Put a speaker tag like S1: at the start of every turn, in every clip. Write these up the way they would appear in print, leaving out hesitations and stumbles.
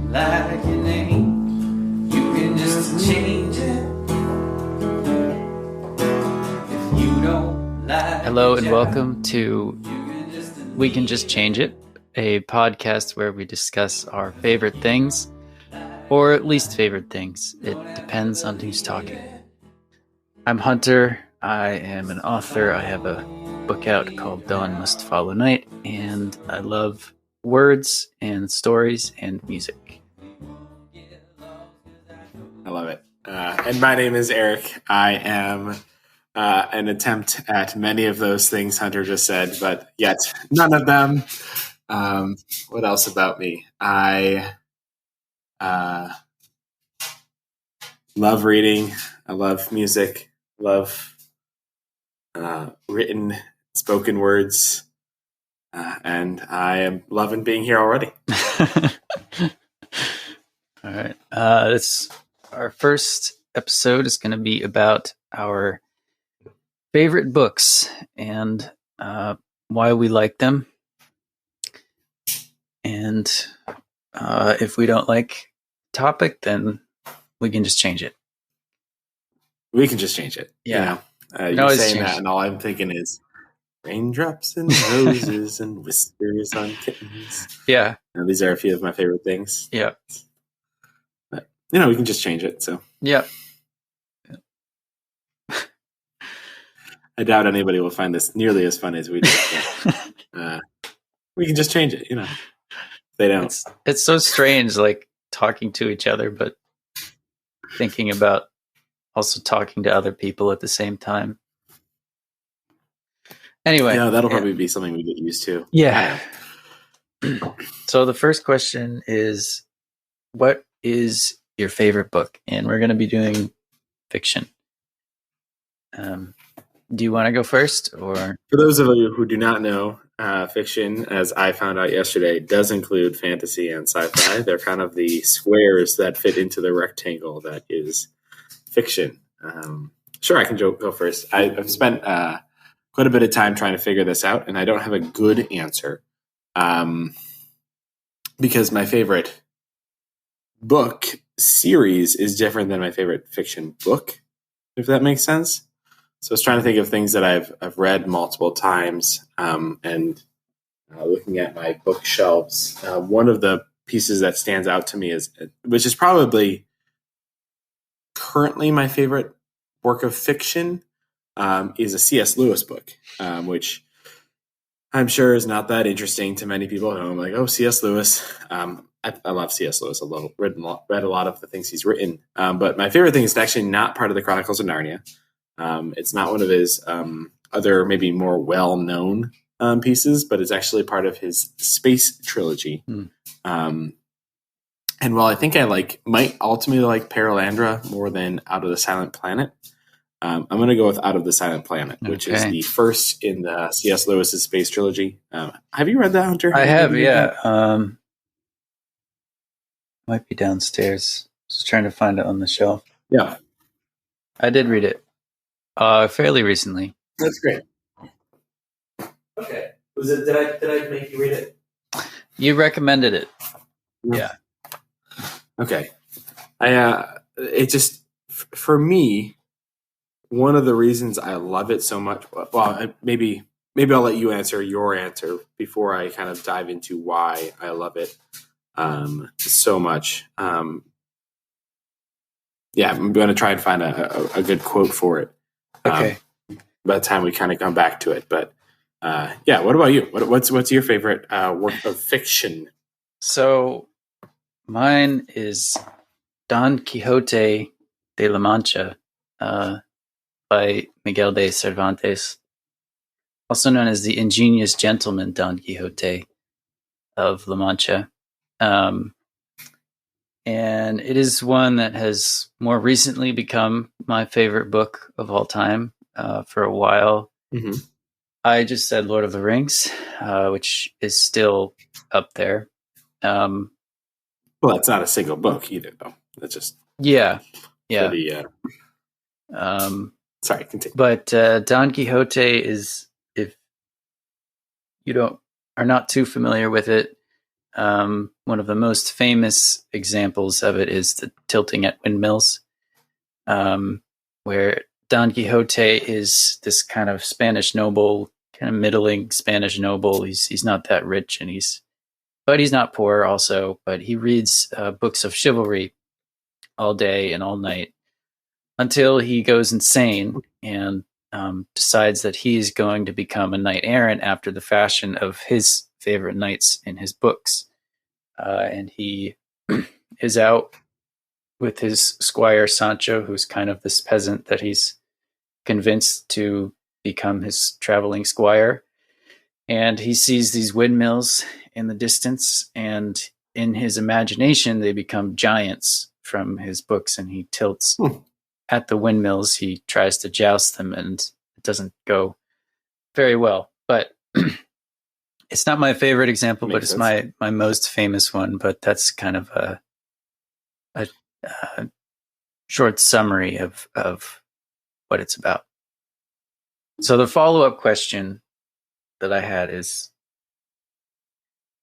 S1: like your name, you can just change it. If you don't like
S2: Hello and welcome to We Can Just Change It, a podcast where we discuss our favorite things, or at least favorite things. It depends on who's talking. I'm Hunter. I am an author. I have a book out called Dawn Must Follow Night, and I love words and stories and music.
S3: I love it. And my name is Eric. I am an attempt at many of those things Hunter just said, but yet none of them. What else about me? I love reading. I love music. Love written, spoken words. And I am loving being here already.
S2: All right. Our first episode is going to be about our favorite books and why we like them. And if we don't like the topic, then we can just change it.
S3: We can just change it.
S2: Yeah.
S3: You're saying that, and all I'm thinking is raindrops and roses and whiskers on kittens.
S2: Yeah.
S3: These are a few of my favorite things.
S2: Yeah.
S3: But, we can just change it. So,
S2: yeah.
S3: I doubt anybody will find this nearly as fun as we do. We can just change it, They don't.
S2: It's so strange, like talking to each other, but thinking about also talking to other people at the same time. Anyway.
S3: Yeah, that'll probably be something we get used to.
S2: Yeah. So the first question is, what is your favorite book? And we're going to be doing fiction. Do you want to go first, or?
S3: For those of you who do not know, fiction, as I found out yesterday, does include fantasy and sci-fi. They're kind of the squares that fit into the rectangle that is fiction. Sure, I can go first. I've spent quite a bit of time trying to figure this out, and I don't have a good answer because my favorite book series is different than my favorite fiction book, if that makes sense. So I was trying to think of things that I've read multiple times, and looking at my bookshelves. One of the pieces that stands out to me which is probably currently my favorite work of fiction, is a C.S. Lewis book, which I'm sure is not that interesting to many people. I'm like, oh, C.S. Lewis. I love C.S. Lewis. I've read a lot of the things he's written. But my favorite thing is actually not part of the Chronicles of Narnia. It's not one of his other maybe more well-known pieces, but it's actually part of his space trilogy. And while I think I might ultimately like Perelandra more than Out of the Silent Planet, I'm going to go with Out of the Silent Planet, which is the first in the C.S. Lewis's space trilogy. Have you read that, Hunter?
S2: I have, yeah. Might be downstairs. Just trying to find it on the shelf.
S3: Yeah.
S2: I did read it fairly recently.
S3: That's great. Okay. Did I make you read it?
S2: You recommended it. Yeah.
S3: Okay. It just, for me, one of the reasons I love it so much, well, maybe I'll let you answer your answer before I kind of dive into why I love it so much. I'm going to try and find a good quote for it.
S2: Okay.
S3: By the time we kind of come back to it. But what about you? What's your favorite work of fiction?
S2: So mine is Don Quixote de la Mancha by Miguel de Cervantes, also known as the ingenious gentleman Don Quixote of La Mancha. And it is one that has more recently become my favorite book of all time. For a while, I just said Lord of the Rings, which is still up there.
S3: Well, that's not a single book either, though. That's just pretty, sorry, continue.
S2: But Don Quixote is, if you are not too familiar with it, One of the most famous examples of it is the tilting at windmills, where Don Quixote is this kind of Spanish noble, kind of middling Spanish noble. He's not that rich, but he's not poor also. But he reads books of chivalry all day and all night until he goes insane and decides that he's going to become a knight errant after the fashion of his favorite knights in his books. And he is out with his squire Sancho, who's kind of this peasant that he's convinced to become his traveling squire. And he sees these windmills in the distance, and in his imagination, they become giants from his books, and he tilts at the windmills. He tries to joust them, and it doesn't go very well. But it's not my favorite example, but it's my most famous one. But that's kind of a short summary of what it's about. So the follow-up question that I had is,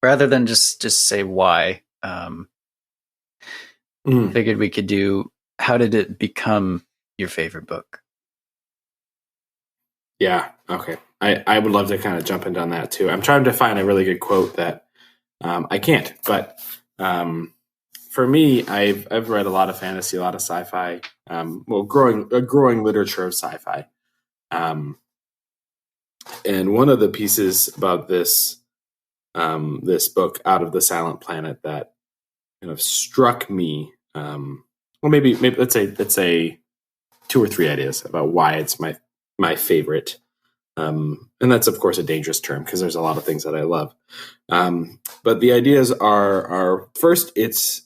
S2: rather than just say why, figured we could do, how did it become your favorite book?
S3: Yeah, okay. I would love to kind of jump in on that too. I'm trying to find a really good quote that I can't, but for me, I've read a lot of fantasy, a lot of sci-fi, growing literature of sci-fi. And one of the pieces about this book, Out of the Silent Planet, that kind of struck me, maybe let's say 2 or 3 ideas about why it's my favorite. And that's of course a dangerous term because there's a lot of things that I love. But the ideas are first, it's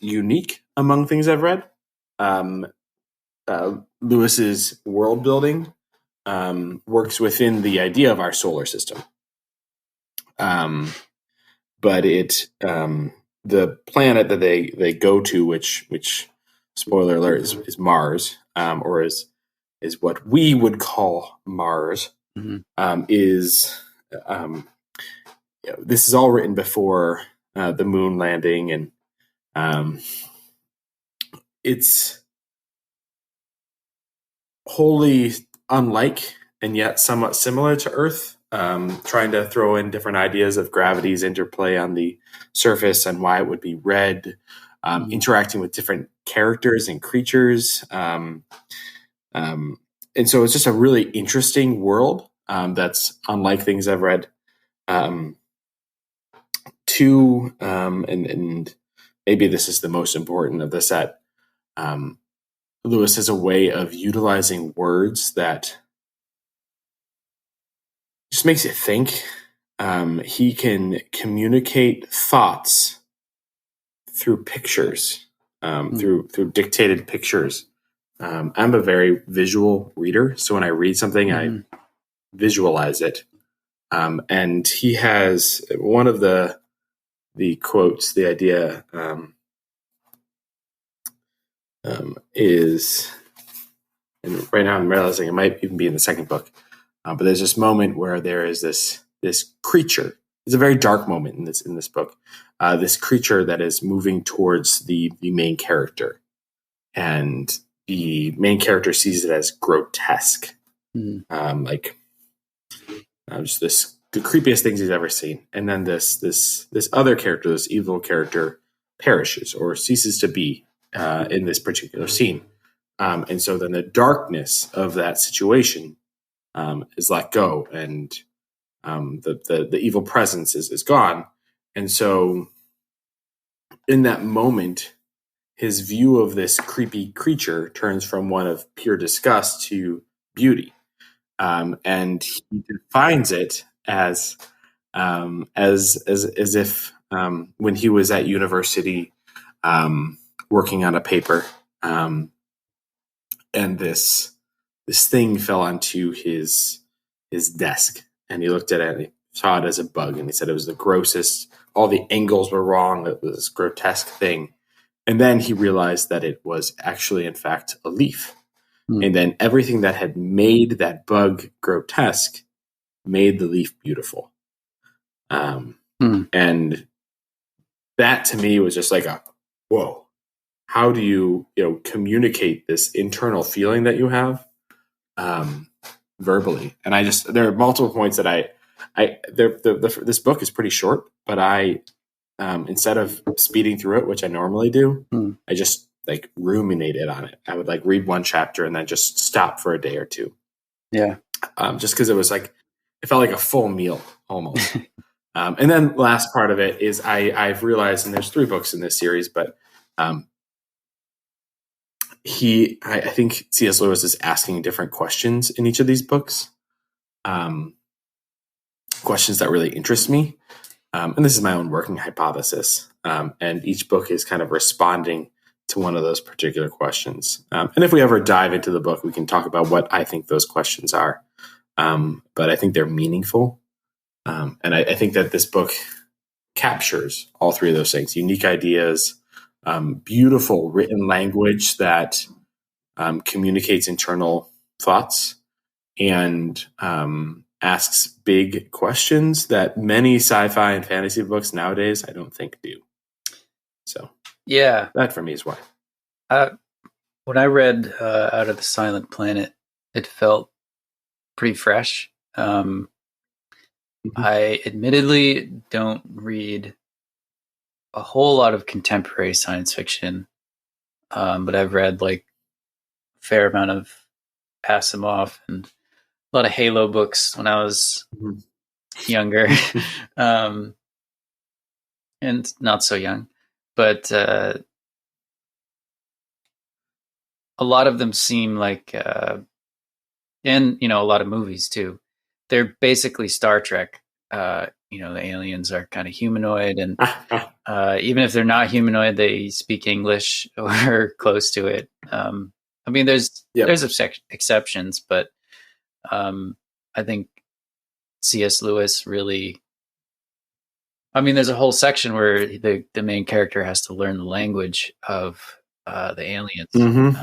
S3: unique among things I've read. Lewis's world building works within the idea of our solar system. But the planet that they go to, which spoiler alert is Mars, or is what we would call Mars, is this is all written before the moon landing, and it's wholly unlike and yet somewhat similar to Earth, trying to throw in different ideas of gravity's interplay on the surface and why it would be red, interacting with different characters and creatures. And so it's just a really interesting world that's unlike things I've read. Two, and maybe this is the most important of the set, Lewis has a way of utilizing words that just makes you think. He can communicate thoughts through pictures, through dictated pictures. I'm a very visual reader, so when I read something, I visualize it. And he has one of the quotes, the idea is, and right now I'm realizing it might even be in the second book, but there's this moment where there is this creature. It's a very dark moment in this book. This creature that is moving towards the main character, and the main character sees it as grotesque, just the creepiest things he's ever seen. And then this other character, this evil character, perishes or ceases to be in this particular scene. And so then the darkness of that situation is let go, and the evil presence is gone. And so in that moment, his view of this creepy creature turns from one of pure disgust to beauty. And he defines it as if when he was at university working on a paper, and this thing fell onto his desk, and he looked at it and he saw it as a bug, and he said it was the grossest. All the angles were wrong. It was this grotesque thing. And then he realized that it was actually, in fact, a leaf. And then everything that had made that bug grotesque made the leaf beautiful. And that to me was just like a whoa. How do you communicate this internal feeling that you have verbally? And there are multiple points that this book is pretty short, but I instead of speeding through it, which I normally do, I just like ruminated on it. I would like read one chapter and then just stop for a day or two.
S2: Yeah.
S3: Just because it felt like a full meal almost. And then last part of it is I've realized, and there's 3 books in this series, but I think C.S. Lewis is asking different questions in each of these books. Questions that really interest me. And this is my own working hypothesis. And each book is kind of responding to one of those particular questions. And if we ever dive into the book, we can talk about what I think those questions are. But I think they're meaningful. And I think that this book captures all 3 of those things: unique ideas, beautiful written language that communicates internal thoughts, and asks big questions that many sci-fi and fantasy books nowadays I don't think do. So
S2: yeah,
S3: that for me is why.
S2: When I read Out of the Silent Planet, it felt pretty fresh. I admittedly don't read a whole lot of contemporary science fiction, but I've read like a fair amount of Asimov and a lot of Halo books when I was younger, and not so young, but a lot of them seem like, and a lot of movies too. They're basically Star Trek. The aliens are kind of humanoid, and even if they're not humanoid, they speak English or close to it. There's exceptions, but I think C.S. Lewis really. There's a whole section where the main character has to learn the language of the aliens, and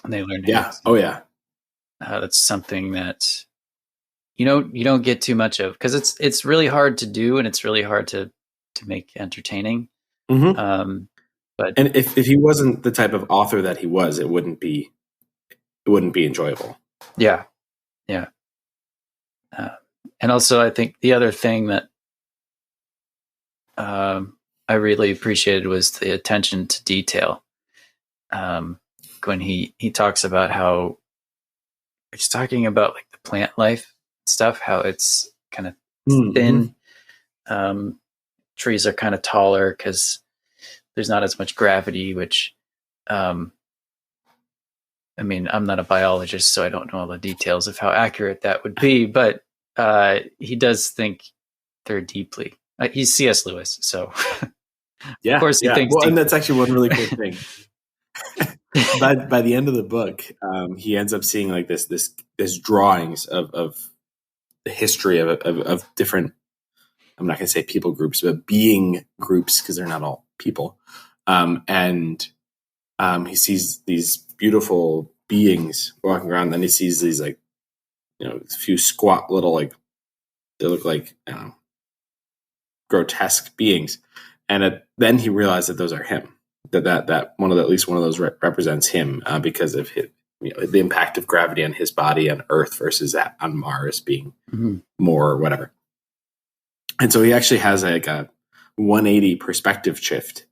S2: they learn.
S3: Yeah. Oh yeah.
S2: That's something that you don't get too much of, because it's really hard to do, and it's really hard to make entertaining. But
S3: if he wasn't the type of author that he was, it wouldn't be enjoyable.
S2: Yeah. And also, I think the other thing that I really appreciated was the attention to detail. When he talks about how he's talking about like the plant life stuff, how it's kind of thin. Trees are kind of taller because there's not as much gravity, which, I'm not a biologist, so I don't know all the details of how accurate that would be, but he does think very deeply. He's C.S. Lewis, so
S3: yeah,
S2: of course he thinks.
S3: Well, and that's actually one really cool thing. By the end of the book, he ends up seeing like this drawings of the history of different. I'm not going to say people groups, but being groups, because they're not all people. And he sees these beautiful beings walking around. And then he sees these like, a few squat little like they look like grotesque beings. And then he realized that those are him. That one of at least one of those represents him because of his, the impact of gravity on his body on Earth versus that on Mars being more or whatever. And so he actually has like a 180 perspective shift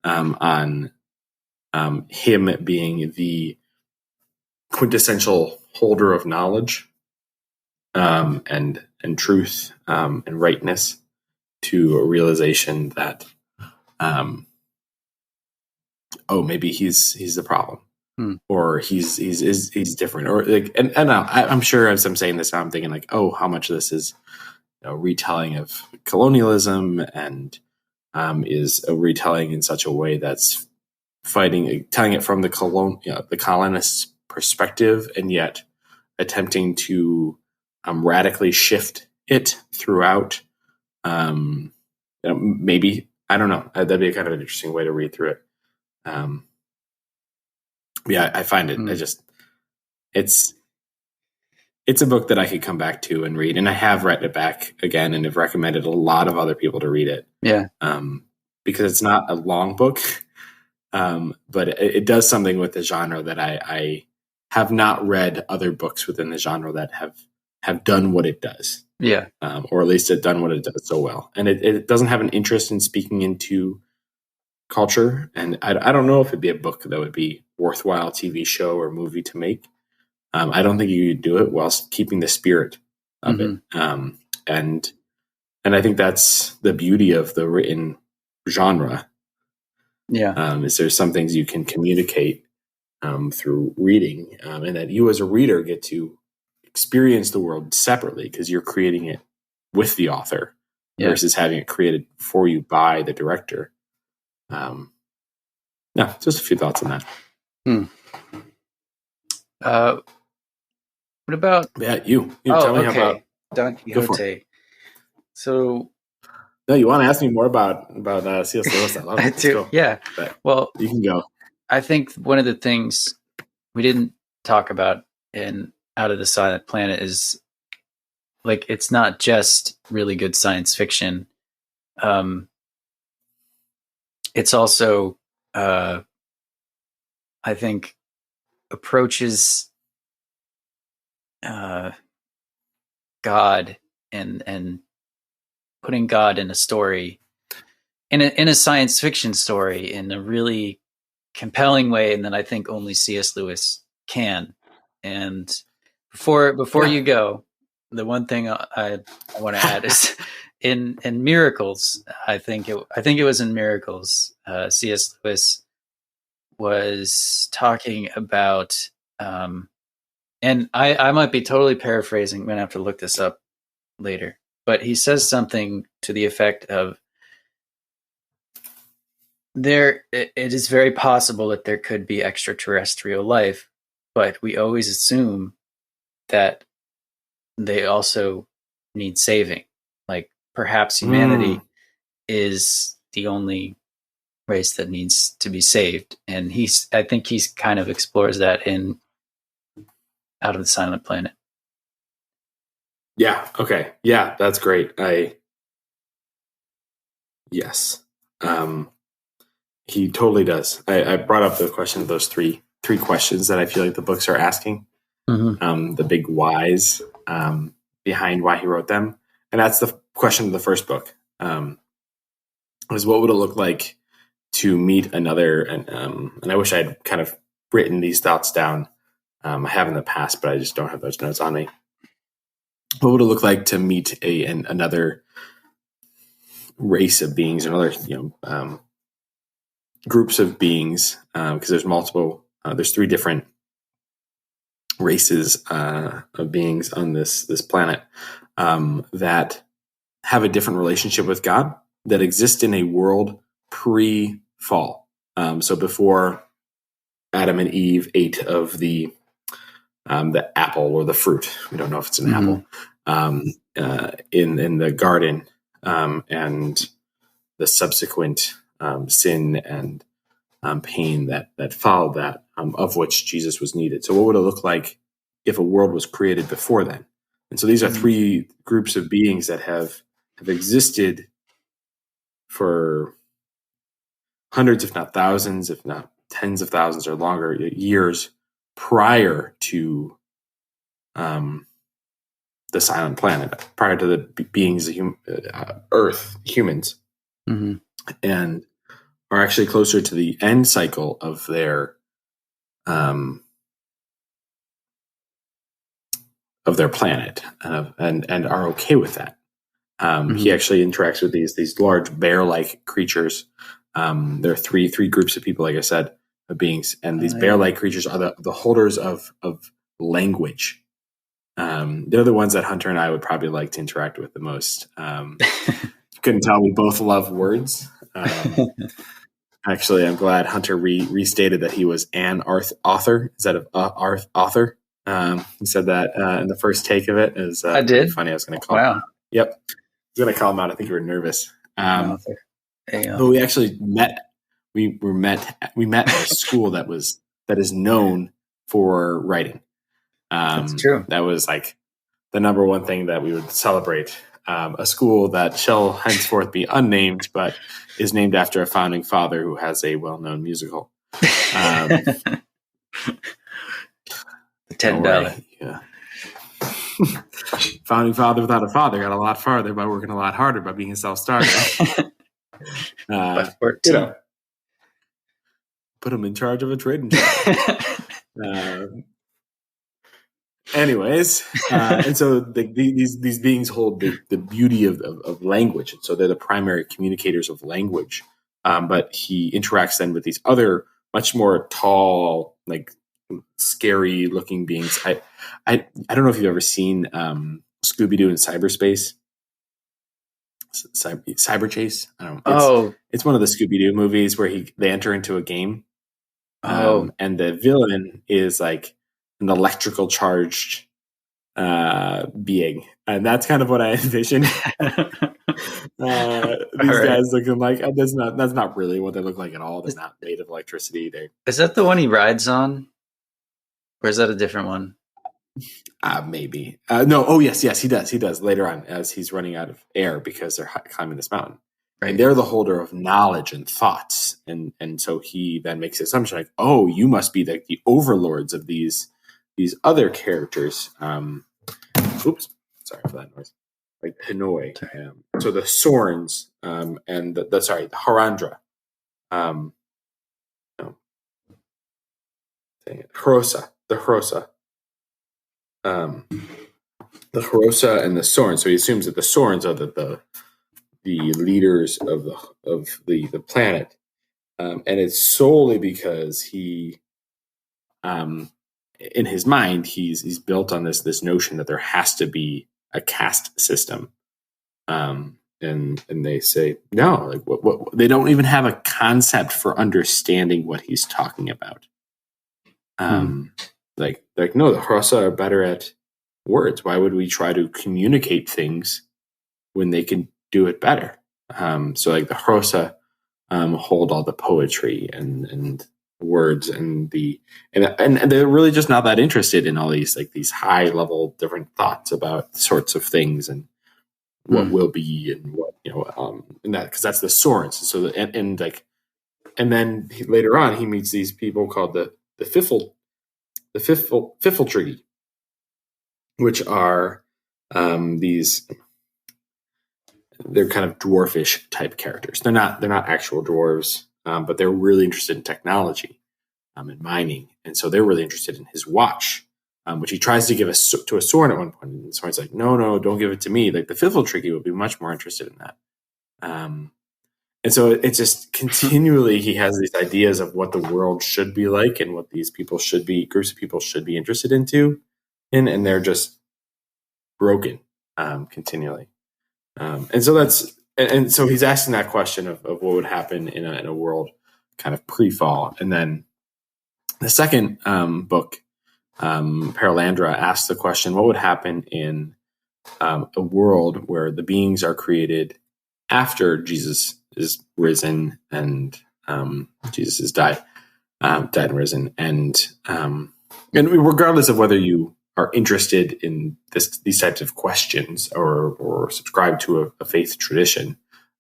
S3: on him being the quintessential holder of knowledge and truth and rightness, to a realization that maybe he's the problem, or he's different, or like, and I'm sure as I'm saying this now, I'm thinking like, how much of this is retelling of colonialism and is a retelling in such a way that's telling it from the colonists' perspective, and yet attempting to radically shift it throughout. Maybe, I don't know. That'd be kind of an interesting way to read through it. I find it. It's a book that I could come back to and read, and I have read it back again, and have recommended a lot of other people to read it.
S2: Yeah.
S3: because it's not a long book, but it does something with the genre that I have not read other books within the genre that have done what it does.
S2: Yeah.
S3: Or at least it done what it does so well. And it doesn't have an interest in speaking into culture. And I don't know if it'd be a book that would be worthwhile TV show or movie to make. I don't think you could do it whilst keeping the spirit of it. And I think that's the beauty of the written genre.
S2: Yeah.
S3: Is there's some things you can communicate through reading, and that you as a reader get to experience the world separately because you're creating it with the author versus having it created for you by the director. Just a few thoughts on that.
S2: What about
S3: you tell me about
S2: Don Quixote? So
S3: no, you want to ask me more about C.S. Lewis? I love it.
S2: I do. Yeah.
S3: But
S2: well,
S3: you can go.
S2: I think one of the things we didn't talk about in Out of the Silent Planet is like it's not just really good science fiction. It's also I think approaches God and putting God in a story, in a science fiction story, in a really compelling way, and then I think only C.S. Lewis can. And before you go, the one thing I want to add is in Miracles. I think it was in Miracles. C.S. Lewis was talking about, and I might be totally paraphrasing. I'm gonna have to look this up later. But he says something to the effect of it is very possible that there could be extraterrestrial life, but we always assume that they also need saving. Like perhaps humanity is the only race that needs to be saved. And I think he's kind of explores that in Out of the Silent Planet.
S3: Yeah. Okay. Yeah, that's great. Yes. He totally does. I brought up the question of those three questions that I feel like the books are asking. The big whys behind why he wrote them. And that's the question of the first book. Was what would it look like to meet another, and I wish I had kind of written these thoughts down. I have in the past, but I just don't have those notes on me. What would it look like to meet another race of beings, another groups of beings? Because there's multiple. There's three different races of beings on this planet that have a different relationship with God, that exist in a world pre-fall. So before Adam and Eve ate of the apple or the fruit, we don't know if it's an apple, in the garden, and the subsequent sin and pain that followed that, of which Jesus was needed. So what would it look like if a world was created before then? And so these are three groups of beings that have existed for hundreds, if not thousands, if not tens of thousands or longer years prior to the Silent Planet, prior to the beings of Earth, humans, and are actually closer to the end cycle of their planet, and are okay with that. He actually interacts with these large bear-like creatures. There are three groups of people, like I said, of beings, and these bear-like creatures are the holders of language. They're the ones that Hunter and I would probably like to interact with the most. Couldn't tell, we both love words. Actually, I'm glad Hunter restated that he was an author instead of author. He said that in the first take of it. Is
S2: I did.
S3: Funny. I was going to call him out. Yep. I was going to call him out. I think you were nervous. But we actually met. We met at a school that is known for writing.
S2: That's true.
S3: That was like the number one thing that we would celebrate a school that shall henceforth be unnamed, but is named after a founding father who has a well-known musical.
S2: The
S3: Don't
S2: $10.
S3: worry. Yeah. Founding father without a father got a lot farther by working a lot harder by being a self-starter.
S2: By 14.
S3: Put him in charge of a trading job. Anyways, and so these beings hold the beauty of language, and so they're the primary communicators of language. But he interacts then with these other much more tall, like scary looking beings. I don't know if you've ever seen Scooby-Doo in cyberspace. Cyber Chase. I don't know. It's one of the Scooby-Doo movies where they enter into a game. And the villain is like an electrical charged being, and that's kind of what I envision. These guys looking like that's not really what they look like at all. They're not made of electricity.
S2: Is that the one he rides on, or is that a different one?
S3: Maybe. No. Oh yes, he does. He does later on as he's running out of air because they're climbing this mountain. Right. And they're the holder of knowledge and thoughts, and so he then makes the assumption like, oh, you must be the overlords of these other characters. Oops, sorry for that noise. Like Hanoi. So the Sorns and the Harandra. Hrosa. The Hrosa. The Hrosa and the Sorns. So he assumes that the Sorns are the leaders of the planet, and it's solely because he, in his mind, he's built on this notion that there has to be a caste system, and they say no, like what they don't even have a concept for understanding what he's talking about. Like no, the Hrosa are better at words. Why would we try to communicate things when they can do it better? So like the Hrosa hold all the poetry and words and they're really just not that interested in all these high level different thoughts about sorts of things and what will be and what and that because that's the Sorens. So and then later on he meets these people called the Fiffletriggy, which are these. They're kind of dwarfish type characters. They're not actual dwarves, but they're really interested in technology and mining, and so they're really interested in his watch, which he tries to give to a Soren at one point. And Soren's like, no, don't give it to me. Like the Fiffletriggy would be much more interested in that. And so it's just continually he has these ideas of what the world should be like and what these people should be, groups of people should be interested and they're just broken continually. And so he's asking that question of what would happen in a world kind of pre-fall. And then the second book, Paralandra, asks the question, what would happen in a world where the beings are created after Jesus is risen and Jesus has died and risen. And regardless of whether you are interested in these types of questions or subscribe to a faith tradition,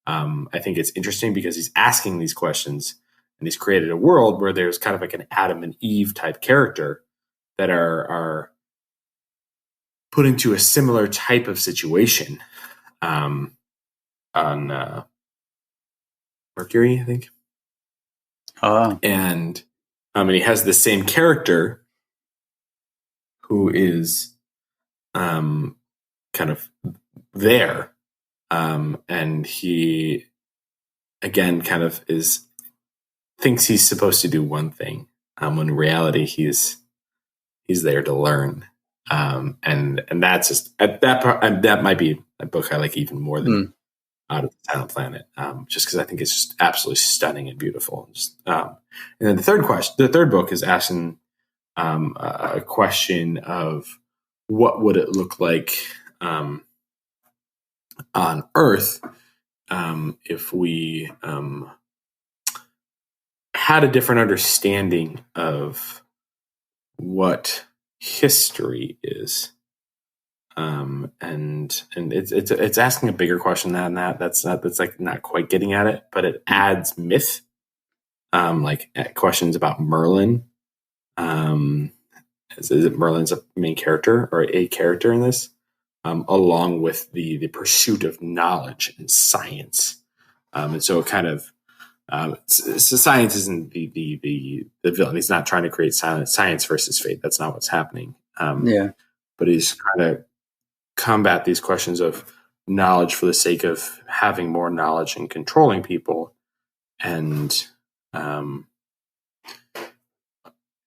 S3: I think it's interesting because he's asking these questions and he's created a world where there's kind of like an Adam and Eve type character that are put into a similar type of situation on Mercury, I think. And he has the same character who is kind of there. And he, again, kind of thinks he's supposed to do one thing, when in reality he's there to learn. And that's just that might be a book I like even more than Out of the Silent Planet, just because I think it's just absolutely stunning and beautiful. And then the third book is asking a question of what would it look like on Earth if we had a different understanding of what history is. And it's asking a bigger question than that. That's like not quite getting at it, but it adds myth, like questions about Merlin. Is it Merlin's a main character or a character in this, along with the pursuit of knowledge and science, and so it kind of so science isn't the villain. He's not trying to create science versus fate. That's not what's happening. But he's trying to combat these questions of knowledge for the sake of having more knowledge and controlling people, and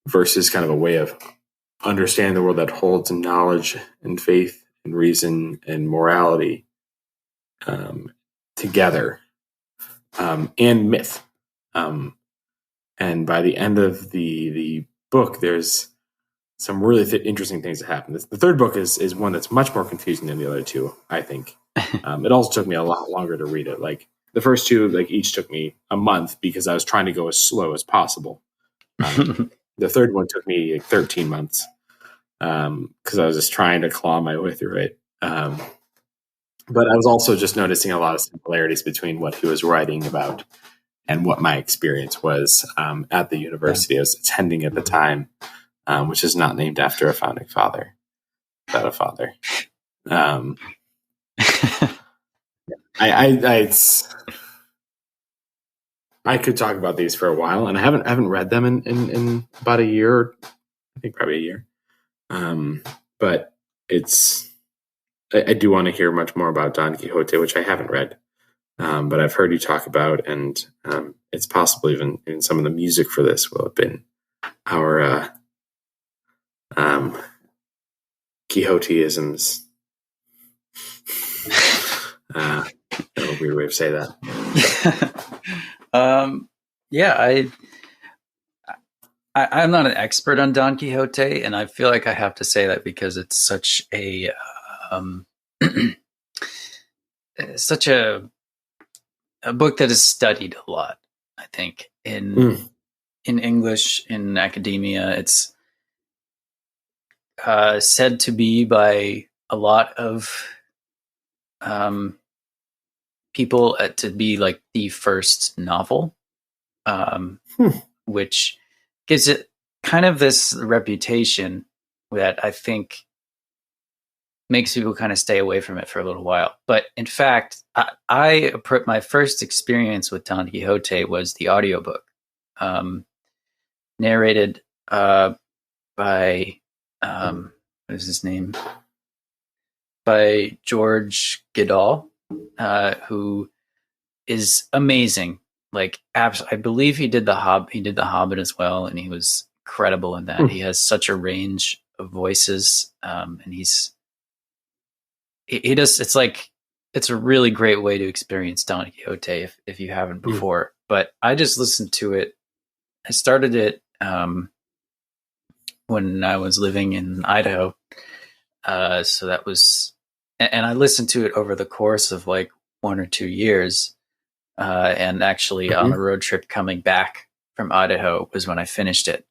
S3: versus kind of a way of understanding the world that holds knowledge and faith and reason and morality together, and myth. And by the end of the book, there's some really interesting things that happen. The third book is one that's much more confusing than the other two, I think. It also took me a lot longer to read it. Like the first two, like each took me a month because I was trying to go as slow as possible. The third one took me like 13 months because I was just trying to claw my way through it. But I was also just noticing a lot of similarities between what he was writing about and what my experience was at the university I was attending at the time, which is not named after a founding father, but a father. I could talk about these for a while, and I haven't read them in about a year, I think probably a year. But I do want to hear much more about Don Quixote, which I haven't read, but I've heard you talk about, and it's possible even some of the music for this will have been our Quixoteisms. A weird way of saying that.
S2: I'm not an expert on Don Quixote, and I feel like I have to say that because it's such a such a book that is studied a lot. I think in English, in academia, it's said to be by a lot of people to be like the first novel, which gives it kind of this reputation that I think makes people kind of stay away from it for a little while. But in fact, my first experience with Don Quixote was the audiobook, narrated by what is his name? By George Goodall, who is amazing. Like, I believe he did the Hobbit as well, and he was incredible in that. He has such a range of voices, and he does. It's a really great way to experience Don Quixote if you haven't before. But I just listened to it. I started it when I was living in Idaho, so that was, and I listened to it over the course of like 1 or 2 years. And actually on a road trip coming back from Idaho was when I finished it.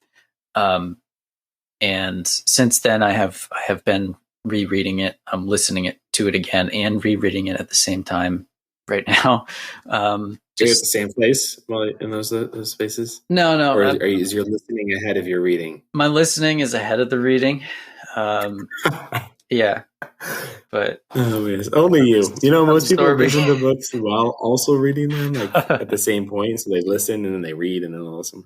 S2: And since then I have been rereading it. I'm listening to it again and rereading it at the same time right now.
S3: Are you at the same place in those spaces?
S2: No.
S3: Or is your listening ahead of your reading?
S2: My listening is ahead of the reading. Yeah. But
S3: only you. You know, most people listen to books while also reading them, like at the same point. So they listen and then they read and then they'll listen.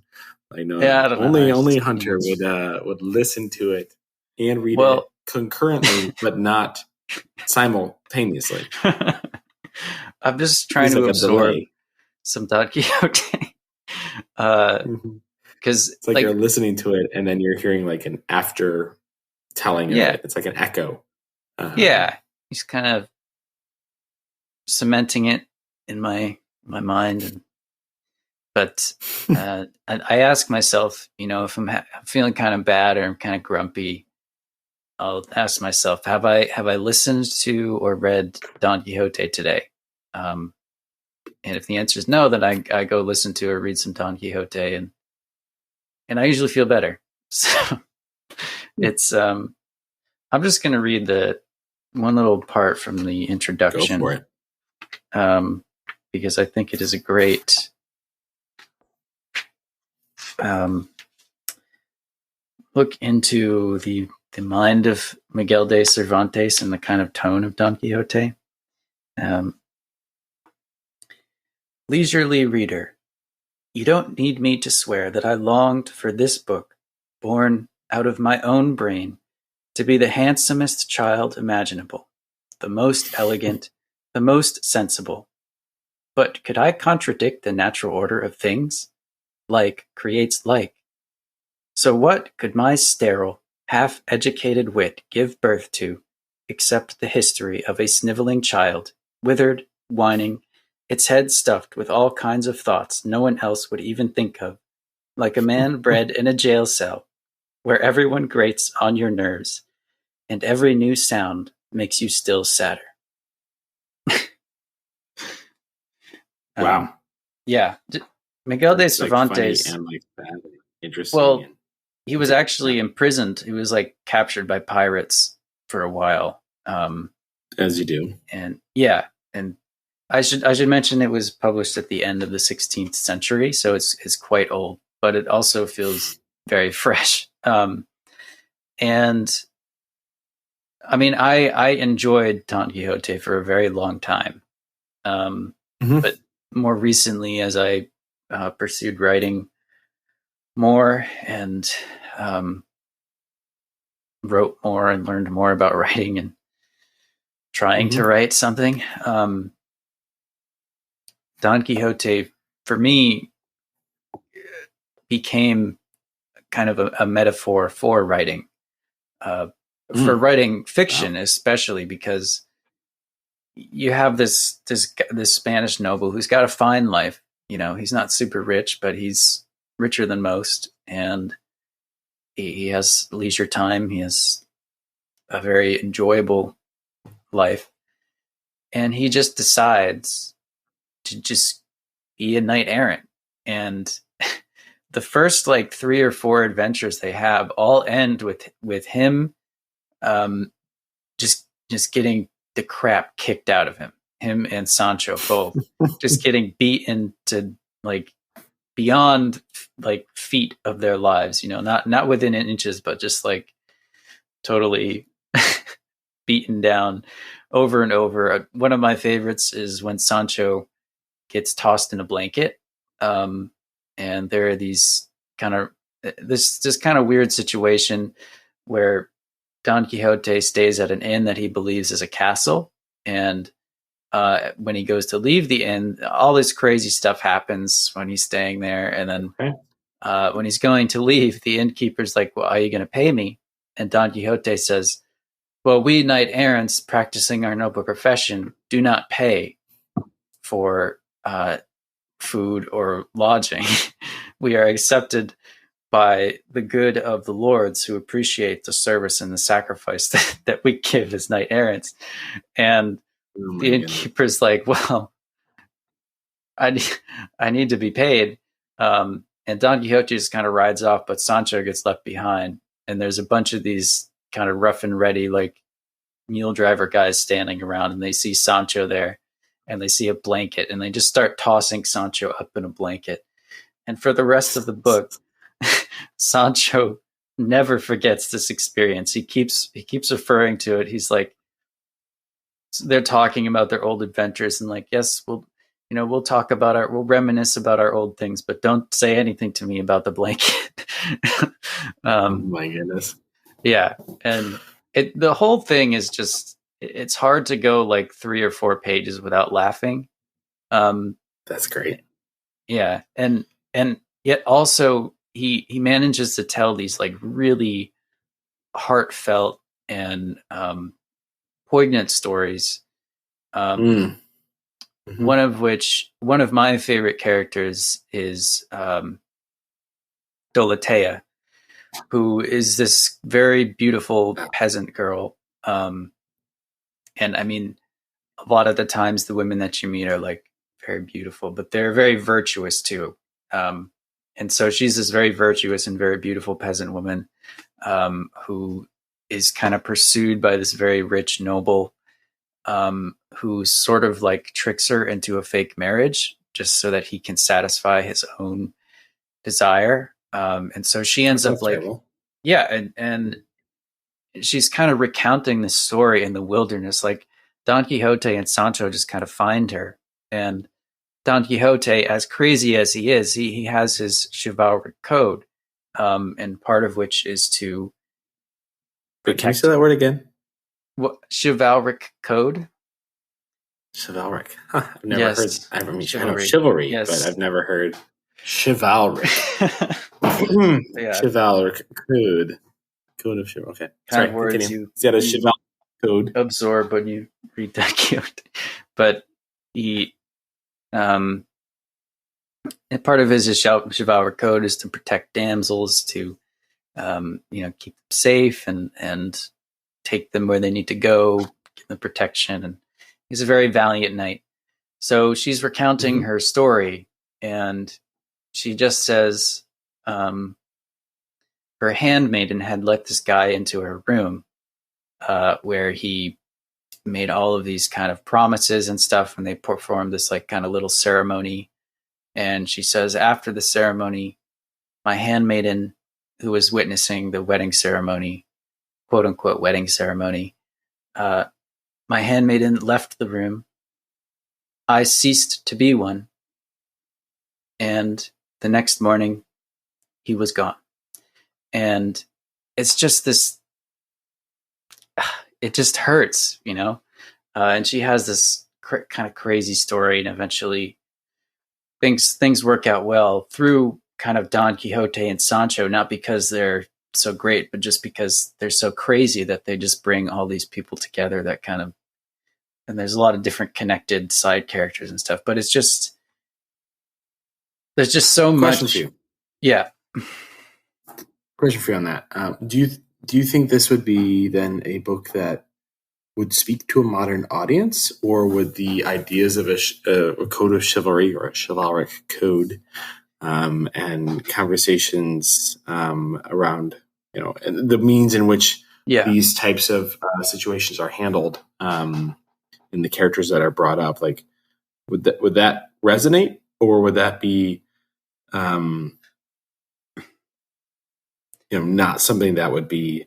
S3: Like no,
S2: yeah,
S3: only Hunter would listen to it and read it concurrently, but not simultaneously.
S2: I'm just trying to absorb some Don Quixote. Because
S3: it's like you're listening to it and then you're hearing like an after telling of it. It's like an echo.
S2: He's kind of cementing it in my mind. But I ask myself, you know, if I'm feeling kind of bad or I'm kind of grumpy, I'll ask myself, have I listened to or read Don Quixote today? And if the answer is no, then I go listen to or read some Don Quixote, and I usually feel better. So it's I'm just going to read the one little part from the
S3: Go
S2: introduction,
S3: for it.
S2: because I think it is a great look into the mind of Miguel de Cervantes and the kind of tone of Don Quixote. Leisurely reader, you don't need me to swear that I longed for this book, born out of my own brain, to be the handsomest child imaginable, the most elegant, the most sensible. But could I contradict the natural order of things? Like creates like. So what could my sterile, half-educated wit give birth to, except the history of a snivelling child, withered, whining, its head stuffed with all kinds of thoughts no one else would even think of, like a man bred in a jail cell, where everyone grates on your nerves, and every new sound makes you still sadder.
S3: Wow.
S2: Yeah. Miguel de
S3: It's, like,
S2: Cervantes.
S3: funny and like sad, and interesting.
S2: Well,
S3: and
S2: he was actually imprisoned. He was like captured by pirates for a while.
S3: as you do.
S2: And yeah, and I should mention it was published at the end of the 16th century, so it's quite old, but it also feels very fresh. And I mean, I enjoyed Don Quixote for a very long time, but more recently, as I pursued writing more and wrote more and learned more about writing and trying to write something, Don Quixote, for me, became kind of a metaphor for writing, for writing fiction, especially because you have this Spanish noble who's got a fine life. You know, he's not super rich, but he's richer than most, and he has leisure time. He has a very enjoyable life, and he just decides to just be a knight errant. And the first like 3 or 4 adventures they have all end with him just getting the crap kicked out of him and Sancho both just getting beaten to like beyond like feet of their lives, you know, not within inches, but just like totally beaten down over and over. One of my favorites is when Sancho gets tossed in a blanket, and there are these kind of this kind of weird situation where Don Quixote stays at an inn that he believes is a castle, and when he goes to leave the inn, all this crazy stuff happens when he's staying there, and then when he's going to leave, the innkeeper's like, "Well, are you going to pay me?" And Don Quixote says, "Well, we knight errants practicing our noble profession do not pay for food or lodging. We are accepted by the good of the lords who appreciate the service and the sacrifice that we give as knight errants." And the innkeeper's like, "Well, I need to be paid." And Don Quixote just kind of rides off, but Sancho gets left behind. And there's a bunch of these kind of rough and ready, like mule driver guys standing around, and they see Sancho there, and they see a blanket, and they just start tossing Sancho up in a blanket. And for the rest of the book, Sancho never forgets this experience. He keeps referring to it. He's like, they're talking about their old adventures, and like, yes, we'll reminisce about our old things, but don't say anything to me about the blanket.
S3: My goodness.
S2: Yeah. And the whole thing is just, it's hard to go like 3 or 4 pages without laughing.
S3: That's great.
S2: Yeah. And yet also he manages to tell these like really heartfelt and poignant stories. One of my favorite characters is Dorothea, who is this very beautiful peasant girl. And I mean, a lot of the times the women that you meet are like very beautiful, but they're very virtuous too. And so she's this very virtuous and very beautiful peasant woman who is kind of pursued by this very rich noble who sort of like tricks her into a fake marriage just so that he can satisfy his own desire. And so she ends up like,
S3: terrible.
S2: yeah, and she's kind of recounting this story in the wilderness. Like Don Quixote and Sancho just kind of find her, and Don Quixote, as crazy as he is, he has his chivalric code, and part of which is to
S3: Wait, can you
S2: protect
S3: say that word again?
S2: what chivalric code.
S3: Chivalric. Huh, I've never
S2: Yes.
S3: heard. I know
S2: Chivalry.
S3: chivalry,
S2: Yes.
S3: but I've never heard chivalric.
S2: Yeah.
S3: Chivalric code. Code of chivalry. Okay.
S2: Kind of
S3: Sorry,
S2: words
S3: continue.
S2: you
S3: He's got a chivalric code.
S2: absorb when you read that cute. But he, and part of his chivalric code is to protect damsels, to keep them safe and take them where they need to go, give them protection. And he's a very valiant knight. So she's recounting her story, and she just says her handmaiden had let this guy into her room where he made all of these kind of promises and stuff, and they performed this like kind of little ceremony. And she says, after the ceremony, my handmaiden, who was witnessing the wedding ceremony, quote unquote wedding ceremony, my handmaiden left the room. I ceased to be one. And the next morning, he was gone. And it's just this, it just hurts, and she has this kind of crazy story, and eventually things work out well through kind of Don Quixote and Sancho, not because they're so great, but just because they're so crazy that they just bring all these people together that kind of, and there's a lot of different connected side characters and stuff, but it's just, there's just so
S3: Question
S2: much.
S3: for you.
S2: Yeah.
S3: Question for you on that. Do you think this would be then a book that would speak to a modern audience, or would the ideas of a code of chivalry or a chivalric code and conversations around the means in which these types of situations are handled and the characters that are brought up, like would that resonate, or would that be not something that would be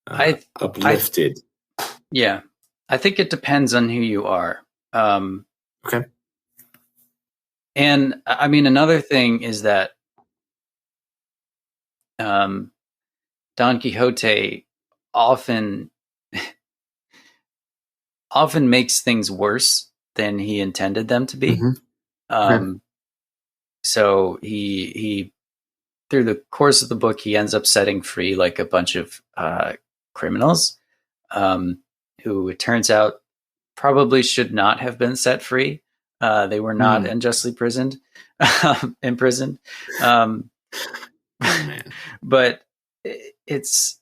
S3: uplifted?
S2: I think it depends on who you are.
S3: Okay.
S2: And I mean, another thing is that Don Quixote often makes things worse than he intended them to be. So he through the course of the book, he ends up setting free like a bunch of criminals who it turns out probably should not have been set free. They were not unjustly imprisoned. But it's,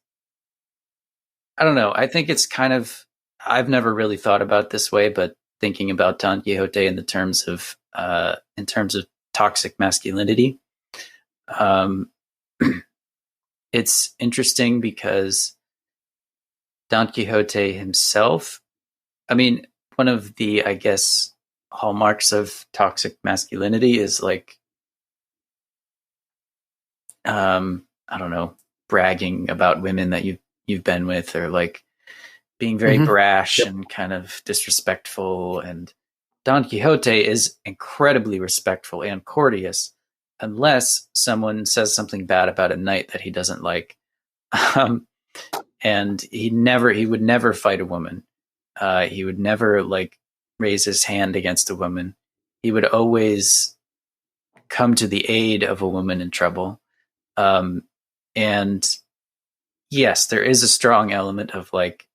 S2: I don't know. I think it's kind of, I've never really thought about this way, but thinking about Don Quixote in terms of toxic masculinity, it's interesting because Don Quixote himself, I mean, one of the, I guess, hallmarks of toxic masculinity is like, I don't know, bragging about women that you've been with, or like being very brash and kind of disrespectful. And Don Quixote is incredibly respectful and courteous, unless someone says something bad about a knight that he doesn't like. And he would never fight a woman. He would never like raise his hand against a woman. He would always come to the aid of a woman in trouble. And yes, there is a strong element of like,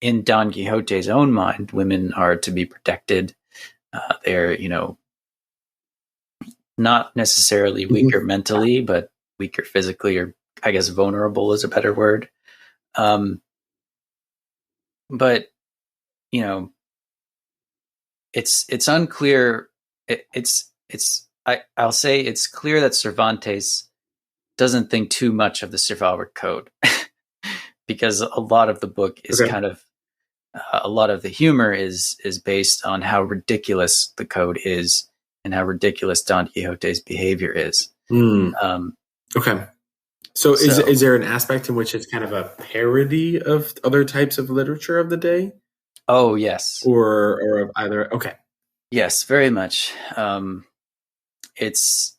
S2: in Don Quixote's own mind, women are to be protected. They're, not necessarily weaker mentally, but weaker physically, or I guess vulnerable is a better word. But it's unclear. I'll say it's clear that Cervantes doesn't think too much of the chivalric code. because a lot of the book is
S3: Okay.
S2: kind of a lot of the humor is based on how ridiculous the code is and how ridiculous Don Quixote's behavior is.
S3: Hmm.
S2: Um,
S3: Okay. So is
S2: So-
S3: is there an aspect in which it's kind of a parody of other types of literature of the day,
S2: oh yes,
S3: or of either? Okay.
S2: yes, very much. It's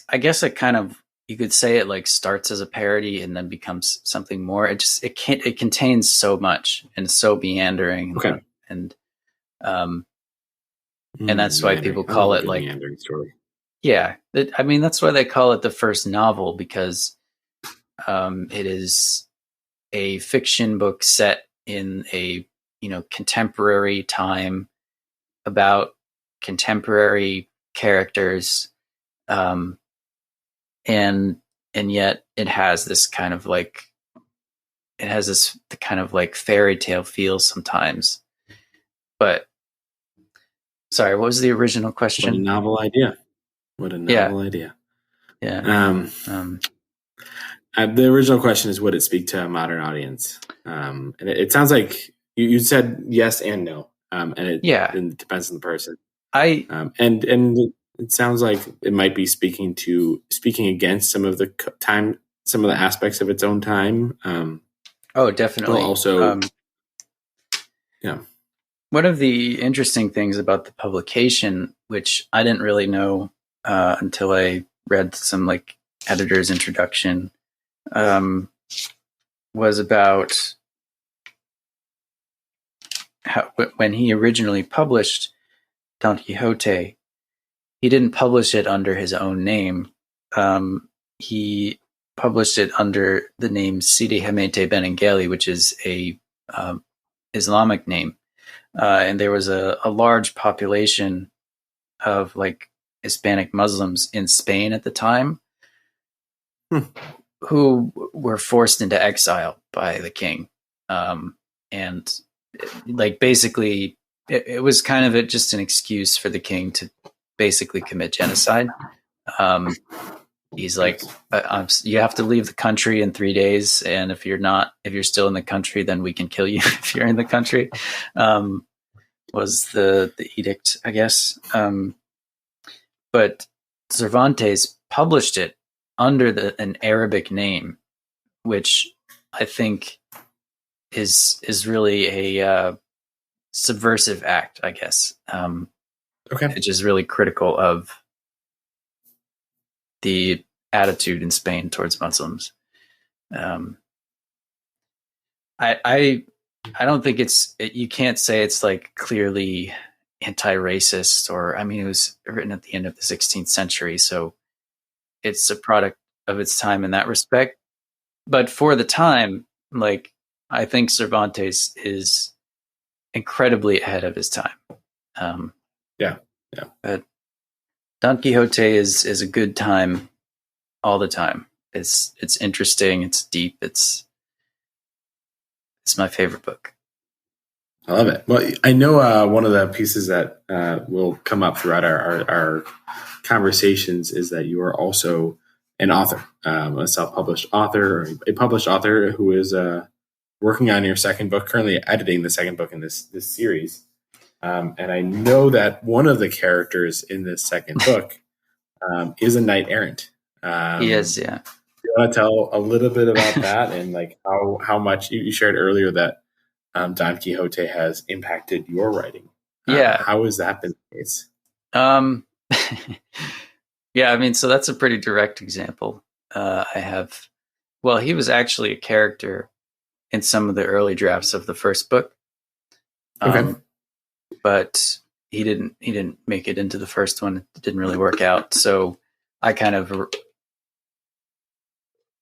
S2: I guess it kind of, you could say it like starts as a parody and then becomes something more. It contains so much and it's so meandering.
S3: Okay.
S2: And that's why
S3: Meandering.
S2: people
S3: I
S2: call
S3: love a
S2: it
S3: good
S2: like,
S3: meandering story.
S2: yeah, I mean, that's why they call it the first novel, because it is a fiction book set in a, contemporary time about contemporary characters. And yet it has this kind of like, fairy tale feel sometimes. But sorry, what was the original
S3: What a
S2: question?
S3: novel idea! What a novel idea!
S2: Yeah.
S3: The original question is, would it speak to a modern audience? And it sounds like you said yes and no. And it depends on the person. And it sounds like it might be speaking against some of the some of the aspects of its own time.
S2: Oh, definitely.
S3: Also, yeah.
S2: One of the interesting things about the publication, which I didn't really know until I read some like editor's introduction, was about how when he originally published Don Quixote, he didn't publish it under his own name. He published it under the name Sidi Hamete Benengeli, which is a Islamic name. And there was a large population of like Hispanic Muslims in Spain at the time who were forced into exile by the king. And like basically it was kind of just an excuse for the king to basically commit genocide. He's like, you have to leave the country in 3 days, and if you're still in the country, then we can kill you if you're in the country. Was the edict, I guess. But Cervantes published it under an Arabic name, which I think is really a subversive act, I guess.
S3: Okay.
S2: Which is really critical of the attitude in Spain towards Muslims. I don't think you can't say it's like clearly anti-racist, or, I mean, it was written at the end of the 16th century, so it's a product of its time in that respect. But for the time, like, I think Cervantes is incredibly ahead of his time.
S3: Yeah.
S2: But Don Quixote is a good time all the time. It's interesting. It's deep. It's my favorite book.
S3: I love it. Well, I know one of the pieces that will come up throughout our conversations is that you are also an author, a self-published author, or a published author who is working on your second book, currently editing the second book in this series. And I know that one of the characters in this second book is a knight errant.
S2: He is, yeah.
S3: Do you want to tell a little bit about that, and like how much you shared earlier that Don Quixote has impacted your writing?
S2: Yeah.
S3: How has that been the case?
S2: Yeah, I mean, so that's a pretty direct example. He was actually a character in some of the early drafts of the first book.
S3: Okay.
S2: But he didn't make it into the first one. It didn't really work out. So I kind of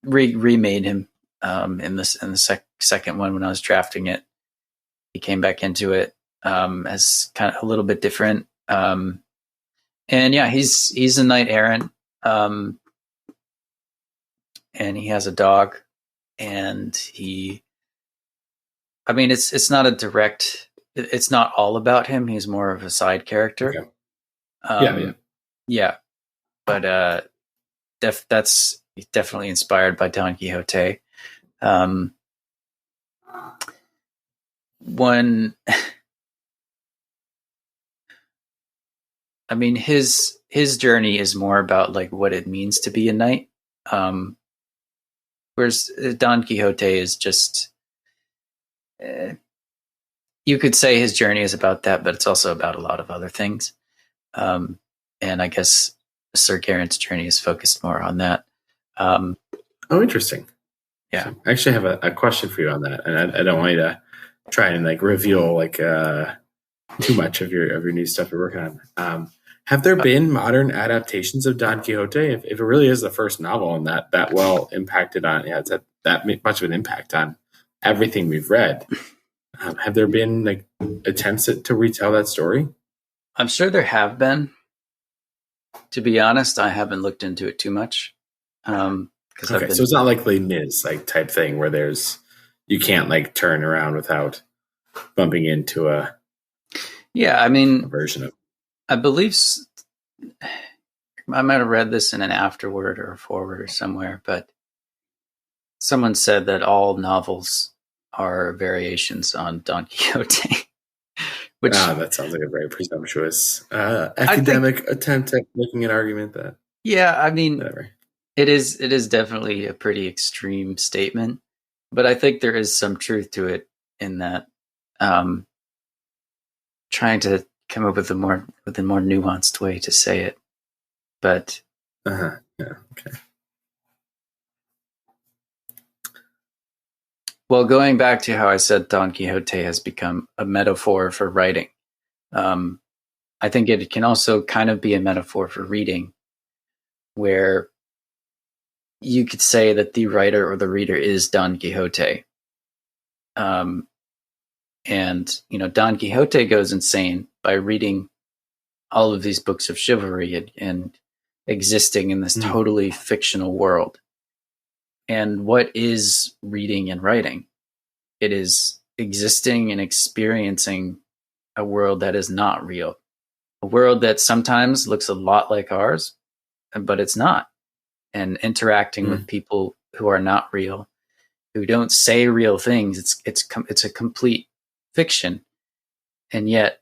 S2: remade him in the second one when I was drafting it. He came back into it as kind of a little bit different. And yeah, he's a knight errant, and he has a dog, and it's not a direct. It's not all about him. He's more of a side character.
S3: Okay.
S2: Yeah. But that's definitely inspired by Don Quixote. one, I mean, his journey is more about like what it means to be a knight. Whereas Don Quixote is just, you could say his journey is about that, but it's also about a lot of other things. And I guess Sir Garen's journey is focused more on that.
S3: Oh, interesting.
S2: Yeah.
S3: So I actually have a question for you on that, and I don't want you to try and like reveal like too much of your new stuff you're working on. Have there been modern adaptations of Don Quixote? If it really is the first novel and that well impacted on, it's that much of an impact on everything we've read, have there been like attempts to retell that story?
S2: I'm sure there have been. To be honest, I haven't looked into it too much.
S3: So it's not like Les Mis like type thing where you can't like turn around without bumping into a version of.
S2: I believe I might have read this in an afterword or a forward or somewhere, but someone said that all novels are variations on Don Quixote. Which
S3: that sounds like a very presumptuous academic attempt at making an argument that.
S2: Yeah, I mean,
S3: whatever.
S2: It is definitely a pretty extreme statement, but I think there is some truth to it in that trying to come up with a more nuanced way to say it. But
S3: yeah, okay.
S2: Well, going back to how I said Don Quixote has become a metaphor for writing, I think it can also kind of be a metaphor for reading, where you could say that the writer or the reader is Don Quixote. And, Don Quixote goes insane by reading all of these books of chivalry and existing in this totally fictional world. And what is reading and writing? It is existing and experiencing a world that is not real. A world that sometimes looks a lot like ours, but it's not. And interacting with people who are not real, who don't say real things. It's a complete fiction. And yet,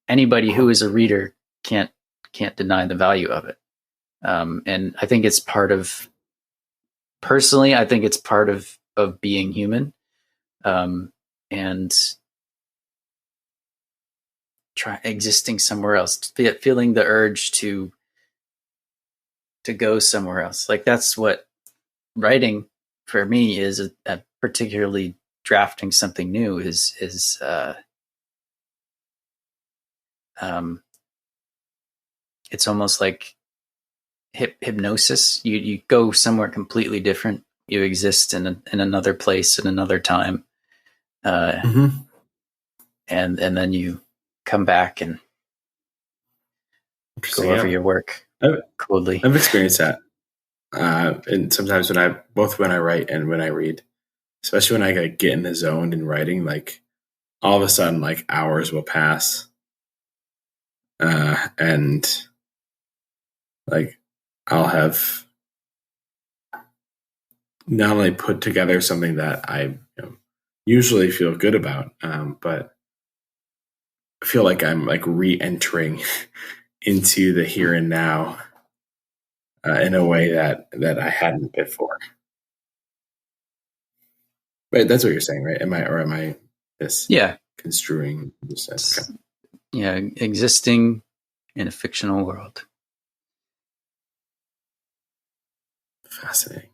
S2: anybody who is a reader can't deny the value of it. And I think it's part of. Personally, I think it's part of being human, and existing somewhere else, feeling the urge to go somewhere else. Like that's what writing for me is, particularly drafting something new is it's almost like hypnosis. You go somewhere completely different. You exist in another place in another time, and then you come back and go over your work coldly.
S3: I've experienced that, and sometimes when I write and when I read, especially when I get in the zone in writing, like all of a sudden, like hours will pass, and like I'll have not only put together something that I usually feel good about, but I feel like I'm like re-entering into the here and now in a way that I hadn't before. Right, that's what you're saying, right? Am I construing this? Okay.
S2: Yeah, existing in a fictional world.
S3: Fascinating.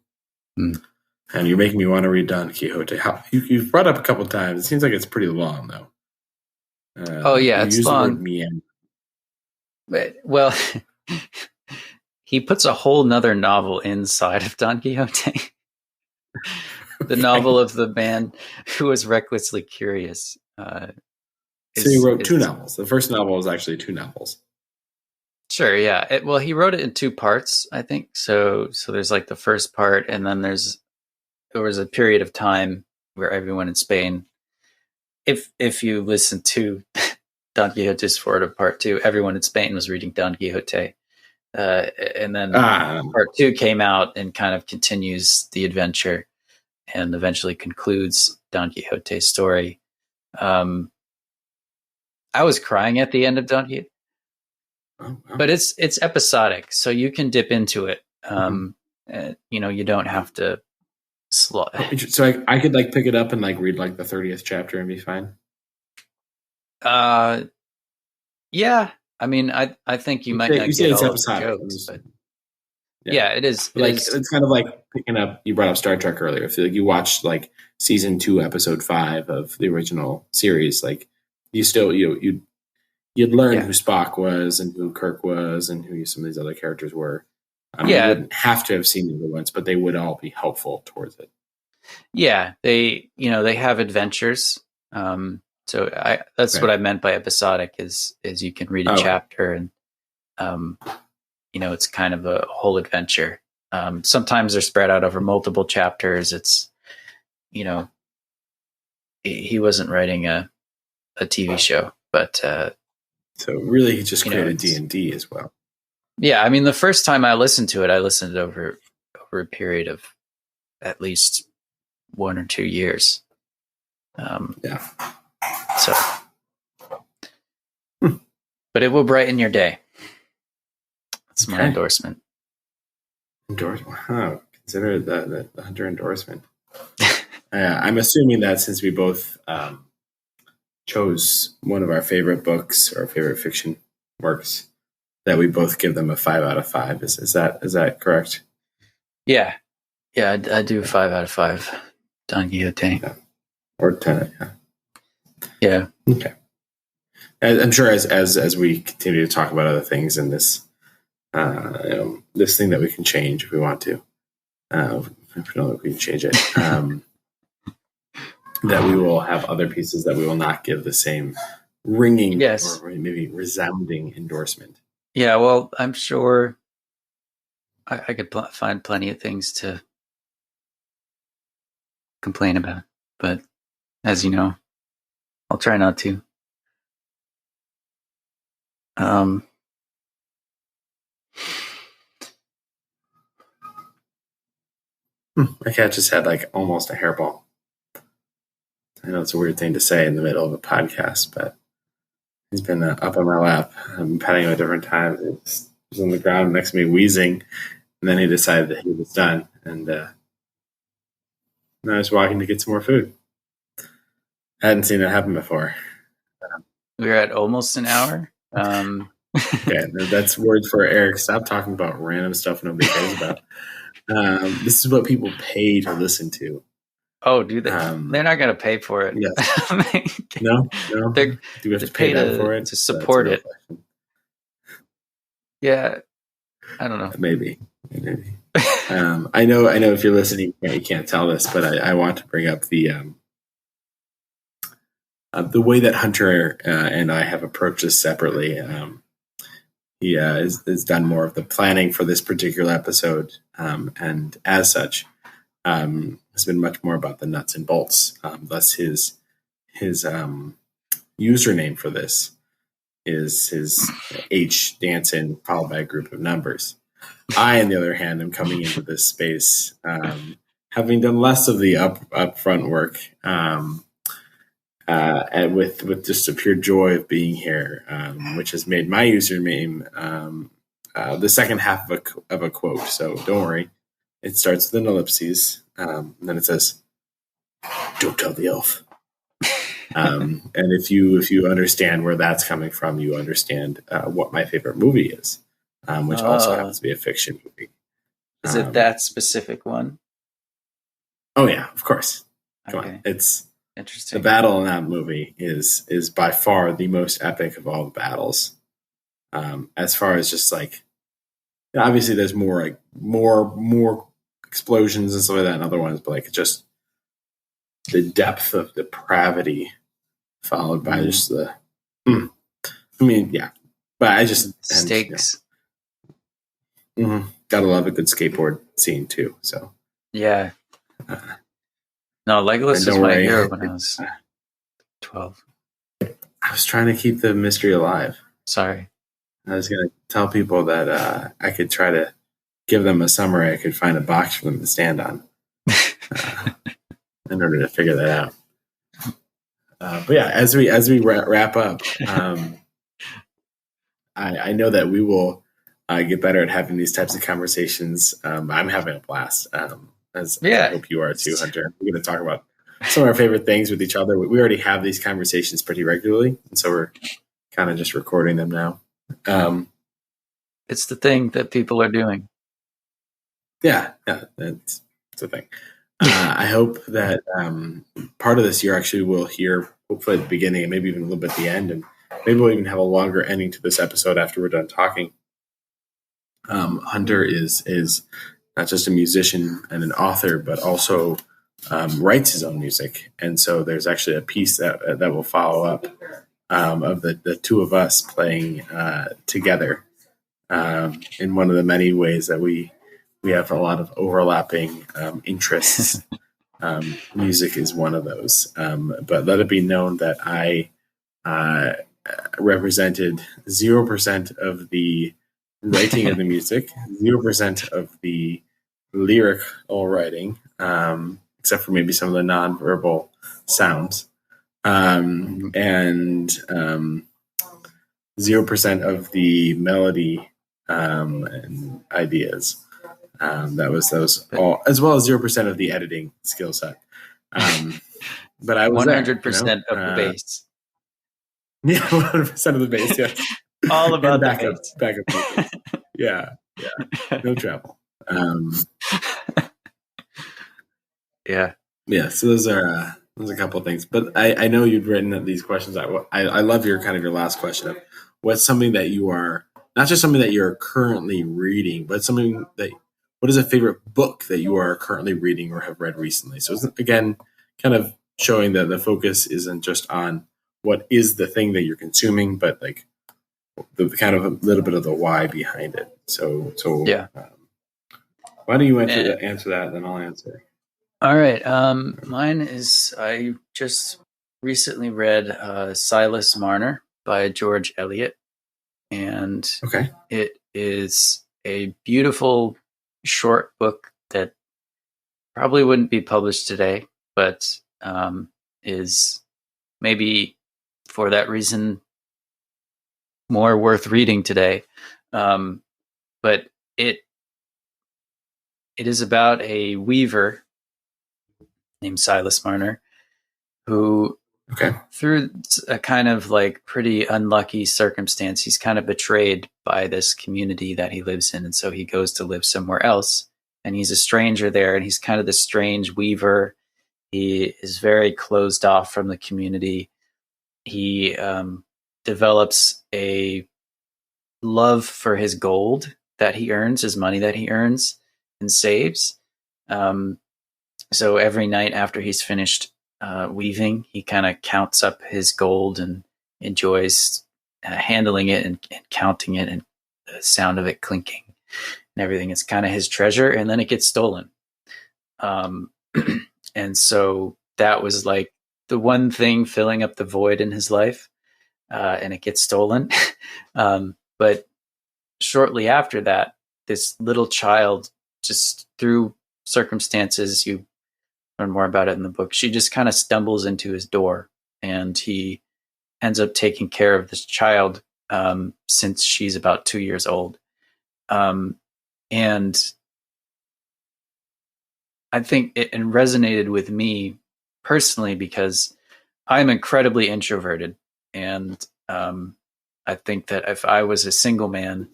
S3: And you're making me want to read Don Quixote. You've brought up a couple times. It seems like it's pretty long, though.
S2: It's long. Well, he puts a whole nother novel inside of Don Quixote. The novel of the man who was recklessly curious.
S3: So he wrote two novels. The first novel was actually two novels.
S2: Sure, yeah. He wrote it in two parts, I think. So there's like the first part, and then there was a period of time where everyone in Spain, if you listen to Don Quixote's Forward of Part 2, everyone in Spain was reading Don Quixote. And then Part 2 came out and kind of continues the adventure. and eventually concludes Don Quixote's story. I was crying at the end of Don Quixote, but it's episodic, so you can dip into it. You don't have to. So
S3: I could like pick it up and like read like the 30th chapter and be fine.
S2: Yeah. I mean, I think you might not get all of the jokes, but yeah, it is.
S3: It's kind of like picking up. You brought up Star Trek earlier. If you watched like season 2, episode 5 of the original series, like you still you'd learn who Spock was and who Kirk was and who some of these other characters were. You wouldn't have to have seen the other ones, but they would all be helpful towards it. Yeah,
S2: they have adventures. So that's what I meant by episodic is you can read a chapter and it's kind of a whole adventure. Sometimes they're spread out over multiple chapters. It's he wasn't writing a TV show, but
S3: so really he just created D&D as well.
S2: Yeah, I mean the first time I listened to it, I listened over a period of at least 1 or 2 years. So, but it will brighten your day. That's my endorsement.
S3: Wow, consider the Hunter endorsement. I'm assuming that since we both chose one of our favorite books or favorite fiction works, that we both give them a 5 out of 5. Is that correct?
S2: Yeah, I do 5 out of 5. Don Quixote.
S3: Yeah. Or 10. Yeah.
S2: Yeah.
S3: Okay. I'm sure as we continue to talk about other things in this this thing that we can change if we want to, if we know that we can change it, that we will have other pieces that we will not give the same ringing or maybe resounding endorsement.
S2: Yeah. Well, I'm sure I could find plenty of things to complain about, but as you know, I'll try not to.
S3: My cat just had like almost a hairball. I know it's a weird thing to say in the middle of a podcast, but he's been up on my lap. I've been petting him at different times. He was on the ground next to me wheezing, and then he decided that he was done. And now he's walking to get some more food. I hadn't seen that happen before.
S2: We're at almost an hour.
S3: Okay, that's words for Eric. Stop talking about random stuff nobody cares about. This is what people pay to listen to.
S2: Oh, do they? They're not going to pay for it.
S3: Yes. No.
S2: Do
S3: we have to pay them for it
S2: to support it? Yeah, I don't know.
S3: Maybe. I know. If you're listening, you can't tell this, but I want to bring up the way that Hunter and I have approached this separately. He has done more of the planning for this particular episode, and as such, has been much more about the nuts and bolts. Thus, his username for this is his H Danson followed by a group of numbers. I, on the other hand, am coming into this space having done less of the upfront work. And with just a pure joy of being here, which has made my username the second half of a quote. So don't worry, it starts with an ellipses, and then it says, "Don't tell the elf." And if you understand where that's coming from, you understand what my favorite movie is, which also happens to be a fiction movie.
S2: Is it that specific one?
S3: Oh yeah, of course. Come
S2: Okay.
S3: on, it's.
S2: Interesting.
S3: The battle in that movie is by far the most epic of all the battles. As far as just like, obviously there's more explosions and stuff like that in other ones, but like just the depth of depravity followed by just the. I mean, yeah, but I just
S2: stakes.
S3: Gotta love a good skateboard scene too. So
S2: yeah. No, Legolas was my hero when I was 12.
S3: I was trying to keep the mystery alive.
S2: Sorry.
S3: I was going to tell people that I could try to give them a summary. I could find a box for them to stand on. in order to figure that out. But yeah, as we wrap up, I know that we will get better at having these types of conversations. I'm having a blast, as I hope you are too, Hunter. We're going to talk about some of our favorite things with each other. We already have these conversations pretty regularly, and so we're kind of just recording them now.
S2: It's the thing that people are doing.
S3: Yeah, that's the thing. I hope that part of this year actually we'll hear, hopefully at the beginning and maybe even a little bit at the end, and maybe we'll even have a longer ending to this episode after we're done talking. Hunter is not just a musician and an author, but also writes his own music. And so there's actually a piece that will follow up of the two of us playing together in one of the many ways that we have a lot of overlapping interests. Music is one of those. But let it be known that I represented 0% of the writing of the music, 0% of the lyrical writing, except for maybe some of the nonverbal sounds, and 0% of the melody and ideas. That was all, as well as 0% of the editing skill set. But I was
S2: 100% of the bass.
S3: Yeah, 100% of the bass. Yeah,
S2: all about
S3: backup. Yeah, no trouble.
S2: Yeah.
S3: So those are a couple of things. But I know you'd written these questions. I love your last question of what's something that you are, not just something that you're currently reading, but something that, what is a favorite book that you are currently reading or have read recently? So again, kind of showing that the focus isn't just on what is the thing that you're consuming, but like the kind of a little bit of the why behind it. So
S2: yeah.
S3: Why don't you answer that, then I'll answer.
S2: All right. Mine is, I just recently read Silas Marner by George Eliot, and it is a beautiful short book that probably wouldn't be published today, but is maybe for that reason more worth reading today. But it is about a weaver named Silas Marner who, through a kind of like pretty unlucky circumstance, he's kind of betrayed by this community that he lives in. And so he goes to live somewhere else, and he's a stranger there, and he's kind of the strange weaver. He is very closed off from the community. He develops a love for his gold that he earns, his money that he earns and saves. So every night after he's finished weaving, he kind of counts up his gold and enjoys handling it and counting it and the sound of it clinking and everything. It's kind of his treasure, and then it gets stolen. And so that was like the one thing filling up the void in his life, and it gets stolen. But shortly after that, this little child, just through circumstances, you learn more about it in the book, she just kind of stumbles into his door, and he ends up taking care of this child since she's about 2 years old. And I think it resonated with me personally because I'm incredibly introverted, and I think that if I was a single man,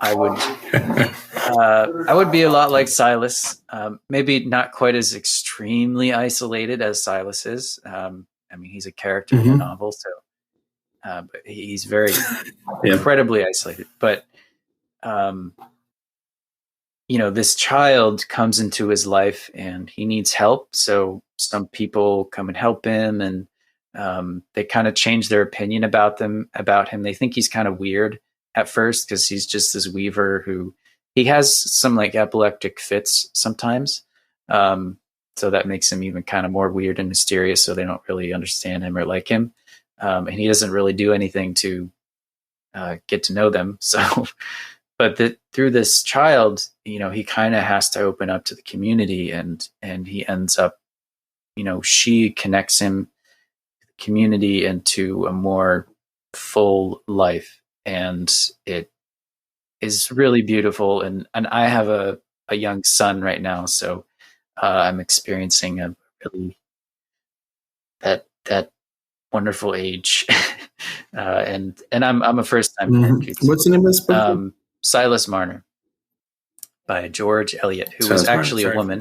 S2: I would be a lot like Silas. Maybe not quite as extremely isolated as Silas is. I mean, he's a character in the novel, so but he's very incredibly isolated. But this child comes into his life, and he needs help. So some people come and help him, and they kind of change their opinion about him. They think he's kind of weird at first because he's just this weaver who he has some like epileptic fits sometimes. So that makes him even kind of more weird and mysterious. So they don't really understand him or like him. And he doesn't really do anything to get to know them. So, but through this child, he kind of has to open up to the community, and he ends up she connects him to the community and to a more full life. And it is really beautiful. And I have a young son right now, so I'm experiencing a really that wonderful age. And I'm a first time parent.
S3: What's the name of this book?
S2: Silas Marner by George Eliot, who was actually a woman,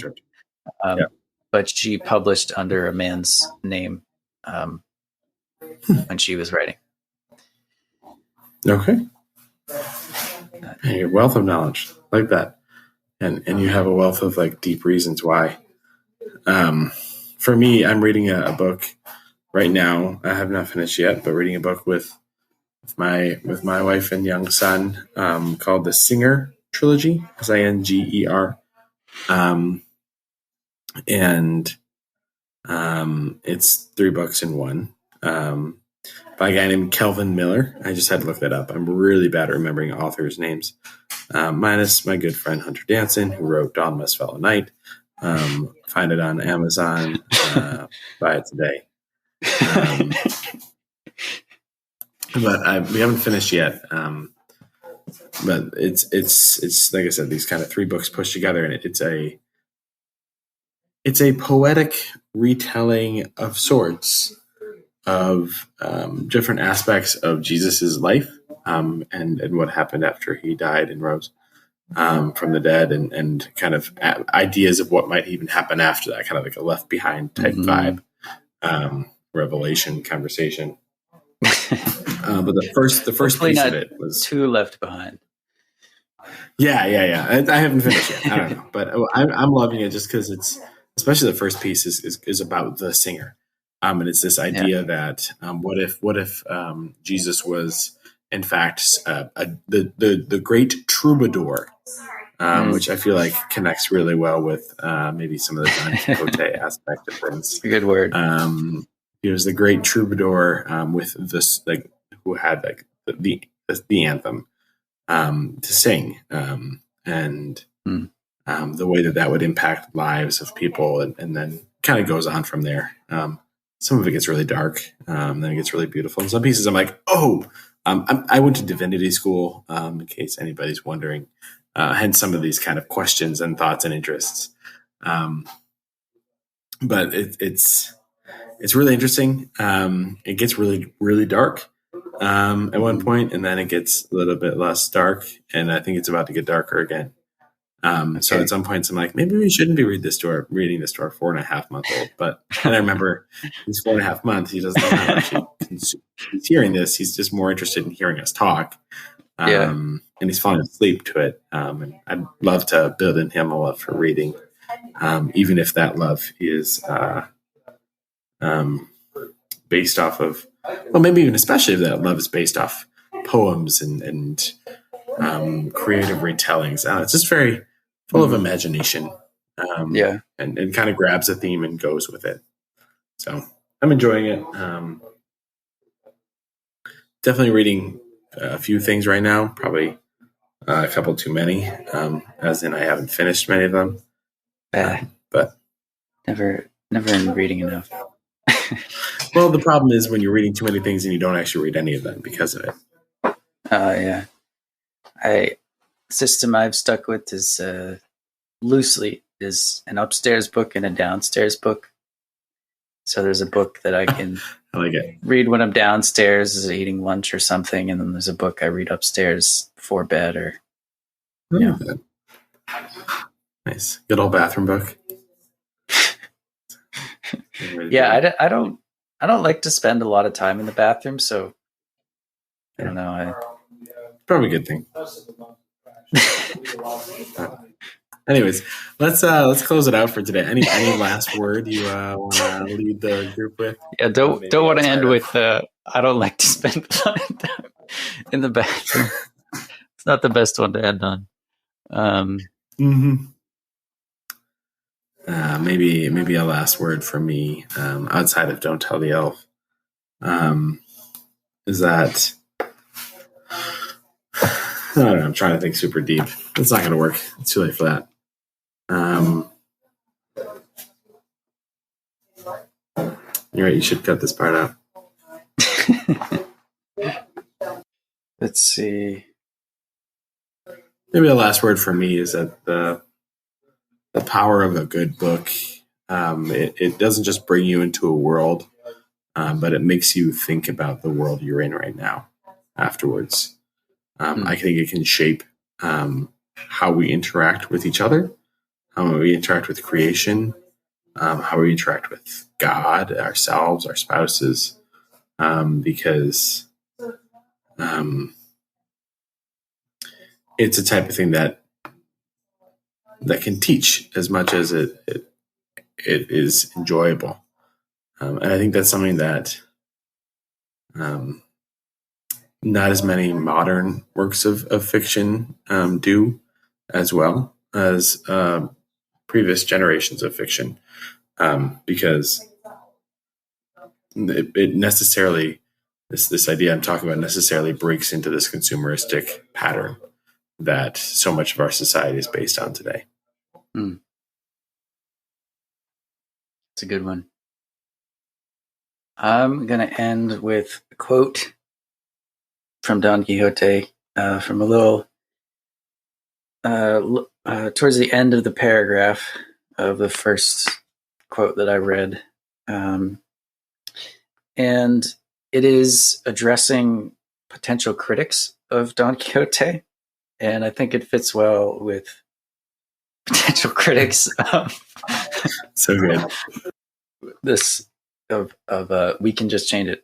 S2: but she published under a man's name when she was writing.
S3: Okay. A wealth of knowledge like that, and you have a wealth of like deep reasons why. For me, I'm reading a book right now. I have not finished yet, but reading a book with my wife and young son called the Singer Trilogy, Singer. And it's 3 books in one. By a guy named Kelvin Miller. I just had to look that up. I'm really bad at remembering authors' names. Minus my good friend Hunter Danson, who wrote Dawn Must Fall at Night. Find it on Amazon. Buy it today. But we haven't finished yet. But it's like I said, these kind of 3 books pushed together, and it's a poetic retelling of sorts of different aspects of Jesus's life and what happened after he died and rose from the dead, and kind of ideas of what might even happen after that, kind of like a Left Behind type vibe, revelation conversation. But the first piece of it was
S2: too Left Behind.
S3: Yeah. I haven't finished yet. I don't know, but I'm loving it just because it's, especially the first piece is about the singer. And it's this idea that what if Jesus was in fact the great troubadour, which I feel like connects really well with maybe some of the Don Quixote aspect of things.
S2: A good word.
S3: He was the great troubadour with this, like, who had like the anthem to sing, and the way that would impact lives of people, and then kind of goes on from there. Some of it gets really dark, then it gets really beautiful. And some pieces I'm like, I went to divinity school, in case anybody's wondering, hence some of these kind of questions and thoughts and interests. But it's really interesting. It gets really, really dark at one point, and then it gets a little bit less dark, and I think it's about to get darker again. So at some points I'm like, maybe we shouldn't be reading this to our 4.5-month-old. But then I remember he's 4.5 months. He doesn't know how actually he's hearing this. He's just more interested in hearing us talk. And he's falling asleep to it. And I'd love to build in him a love for reading, even if that love is based off of, well, maybe even especially if that love is based off poems and creative retellings. It's just very full of imagination. And kind of grabs a theme and goes with it. So I'm enjoying it. Definitely reading a few things right now, probably a couple too many, as in I haven't finished many of them. But
S2: never reading enough.
S3: Well, the problem is when you're reading too many things and you don't actually read any of them because of it.
S2: System I've stuck with is loosely is an upstairs book and a downstairs book. So there's a book that I can
S3: I like it.
S2: Read when I'm downstairs eating lunch or something, and then there's a book I read upstairs before bed. Or
S3: nice, good old bathroom book.
S2: I don't like to spend a lot of time in the bathroom, so I don't know.
S3: Probably a good thing. Anyways, let's close it out for today. Any last word you want to lead the group with?
S2: Yeah, don't want to end with I don't like to spend a lot of time in the bathroom. It's not the best one to end on.
S3: Maybe a last word for me, outside of "Don't Tell the Elf," is that I don't know. I'm trying to think super deep. It's not going to work. It's too late for that. You're right. You should cut this part out.
S2: Let's see.
S3: Maybe the last word for me is that the power of a good book. It doesn't just bring you into a world, but it makes you think about the world you're in right now afterwards. I think it can shape how we interact with each other, how we interact with creation, how we interact with God, ourselves, our spouses, because it's a type of thing that can teach as much as it is enjoyable. And I think that's something that not as many modern works of fiction do, as well as previous generations of fiction, because it necessarily, this idea I'm talking about necessarily breaks into this consumeristic pattern that so much of our society is based on today.
S2: It's a good one. I'm going to end with a quote from Don Quixote, from a little towards the end of the paragraph of the first quote that I read. And it is addressing potential critics of Don Quixote. And I think it fits well with potential critics of
S3: So good.
S2: this of we can just change it.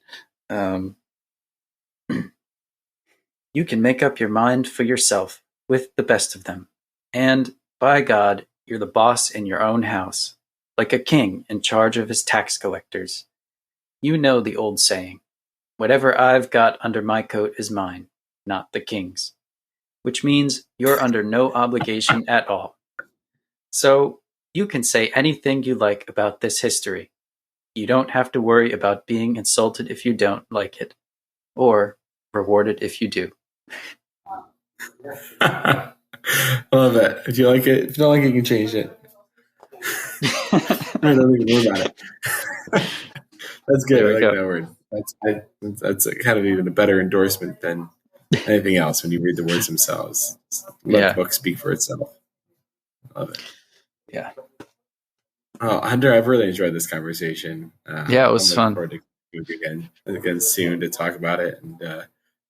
S2: You can make up your mind for yourself with the best of them. And by God, you're the boss in your own house, like a king in charge of his tax collectors. You know the old saying, whatever I've got under my coat is mine, not the king's, which means you're under no obligation at all. So you can say anything you like about this history. You don't have to worry about being insulted if you don't like it, or rewarded if you do.
S3: I love that. If you like it, if you don't like it, you can change it. I don't even know about it. That's good. I like that word. That's kind of even a better endorsement than anything else when you read the words themselves. Let the book speak for itself. Love it.
S2: Yeah.
S3: Oh, Hunter, I've really enjoyed this conversation.
S2: Yeah, it was fun.
S3: I'm looking forward to doing it again soon to talk about it. And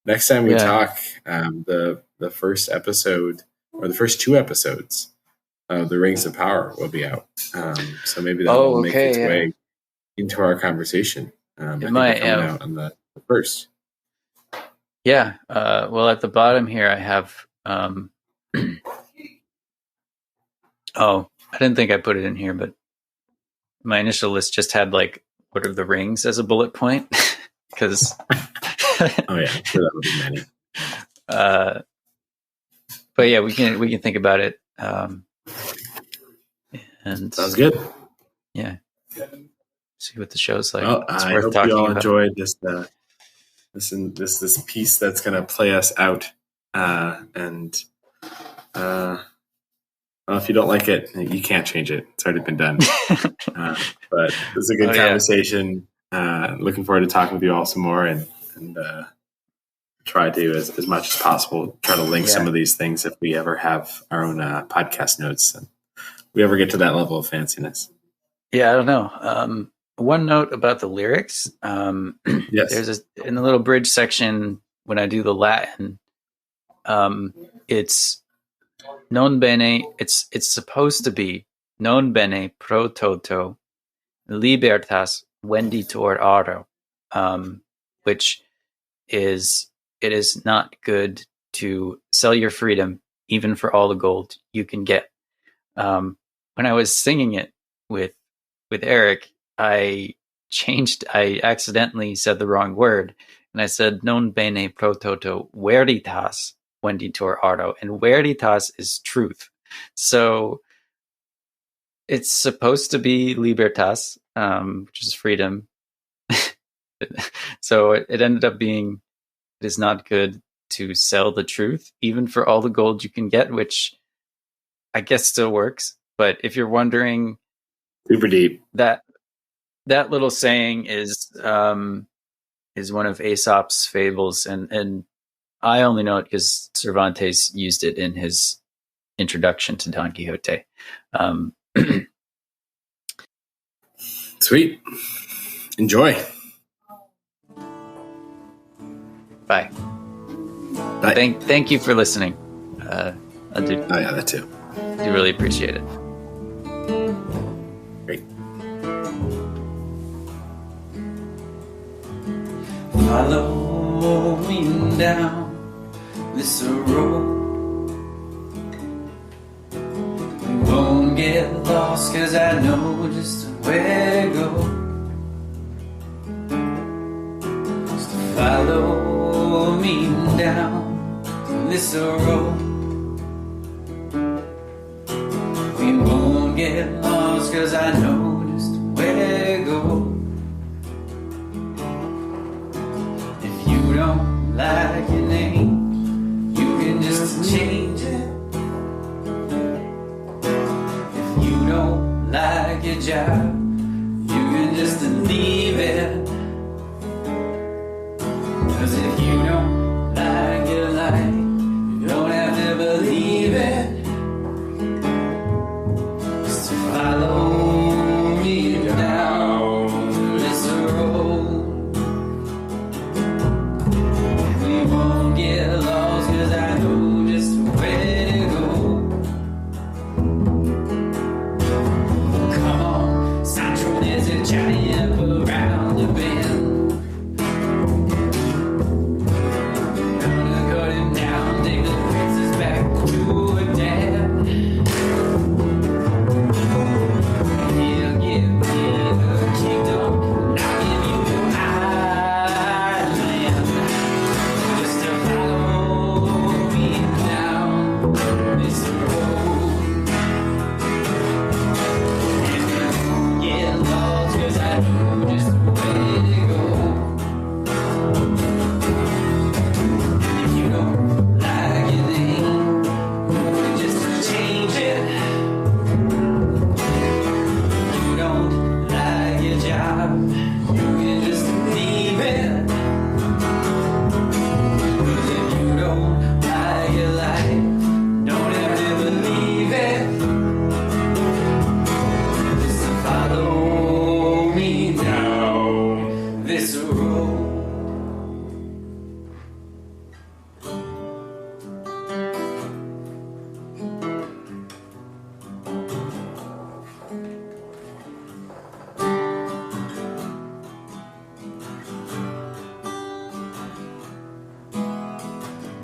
S3: next time we talk, the first episode or the first two episodes of The Rings of Power will be out. So maybe that will make its way into our conversation.
S2: It might
S3: coming out on the first.
S2: Yeah. Well, at the bottom here, I have. Oh, I didn't think I put it in here, but my initial list just had like Lord of the Rings as a bullet point because.
S3: Oh yeah, I'm sure that would be many.
S2: But yeah, we can think about it. And
S3: sounds good.
S2: Yeah. See what the show's like.
S3: Well, I hope you all enjoyed this piece that's going to play us out. Well, if you don't like it, you can't change it. It's already been done. But it was a good conversation. Looking forward to talking with you all some more and try to, as much as possible, try to link some of these things if we ever have our own podcast notes and we ever get to that level of fanciness.
S2: Yeah, I don't know. One note about the lyrics.
S3: Yes.
S2: There's in the little bridge section when I do the Latin, it's non bene. It's supposed to be non bene pro toto libertas venditur aro, which is it is not good to sell your freedom even for all the gold you can get. When I was singing it with Eric, I accidentally said the wrong word, and I said non bene pro toto veritas venditur aro, and veritas is truth. So it's supposed to be libertas, which is freedom. So it ended up being it is not good to sell the truth, even for all the gold you can get, which I guess still works. But if you're wondering,
S3: super deep,
S2: that that little saying is one of Aesop's fables, and I only know it because Cervantes used it in his introduction to Don Quixote.
S3: Sweet. Enjoy.
S2: Bye.
S3: Bye.
S2: Thank you for listening. I do
S3: Oh yeah, that too.
S2: really appreciate it.
S3: Great.
S1: Follow me down this road. We won't get lost, 'cause I know just where to go. Just follow me down this road. We won't get lost, 'cause I know just where to go. If you don't like your name, you can just change it. If you don't like your job, you can just leave it. 'Cause if you don't like your life, you don't have to believe it. Just follow me down this road. We won't get lost, 'cause I know just where to go. Come on, Sancho, there's a giant around the bend. Gonna cut him down, take the princess back to her dad. He'll give me the kingdom, and I'll give you the island. Just to follow me down this road. And we won't get lost, 'cause I know just where to go. If you don't like your name, you can just change it. If you don't like your job, you can just leave it. 'Cause if you don't like your life, don't have to believe it. Just follow me down this road.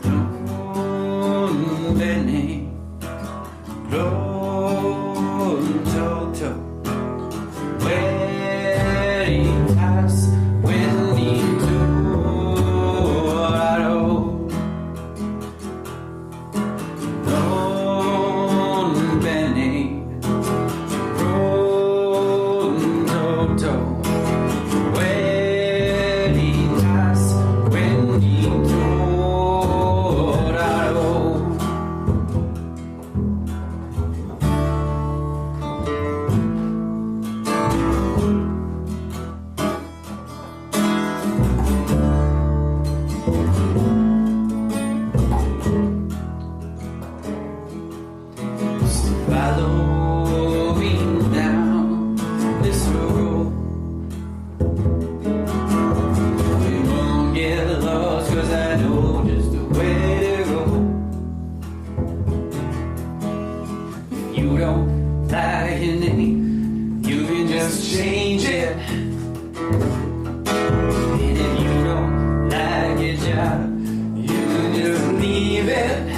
S1: Non bene, pronto, veritas, vendituraro. Non bene, pronto, veritas, vendituraro. Follow me down this road. We won't get lost, 'cause I know just where to go. If you don't like your name, you can just change it. And if you don't like your job, you can just leave it.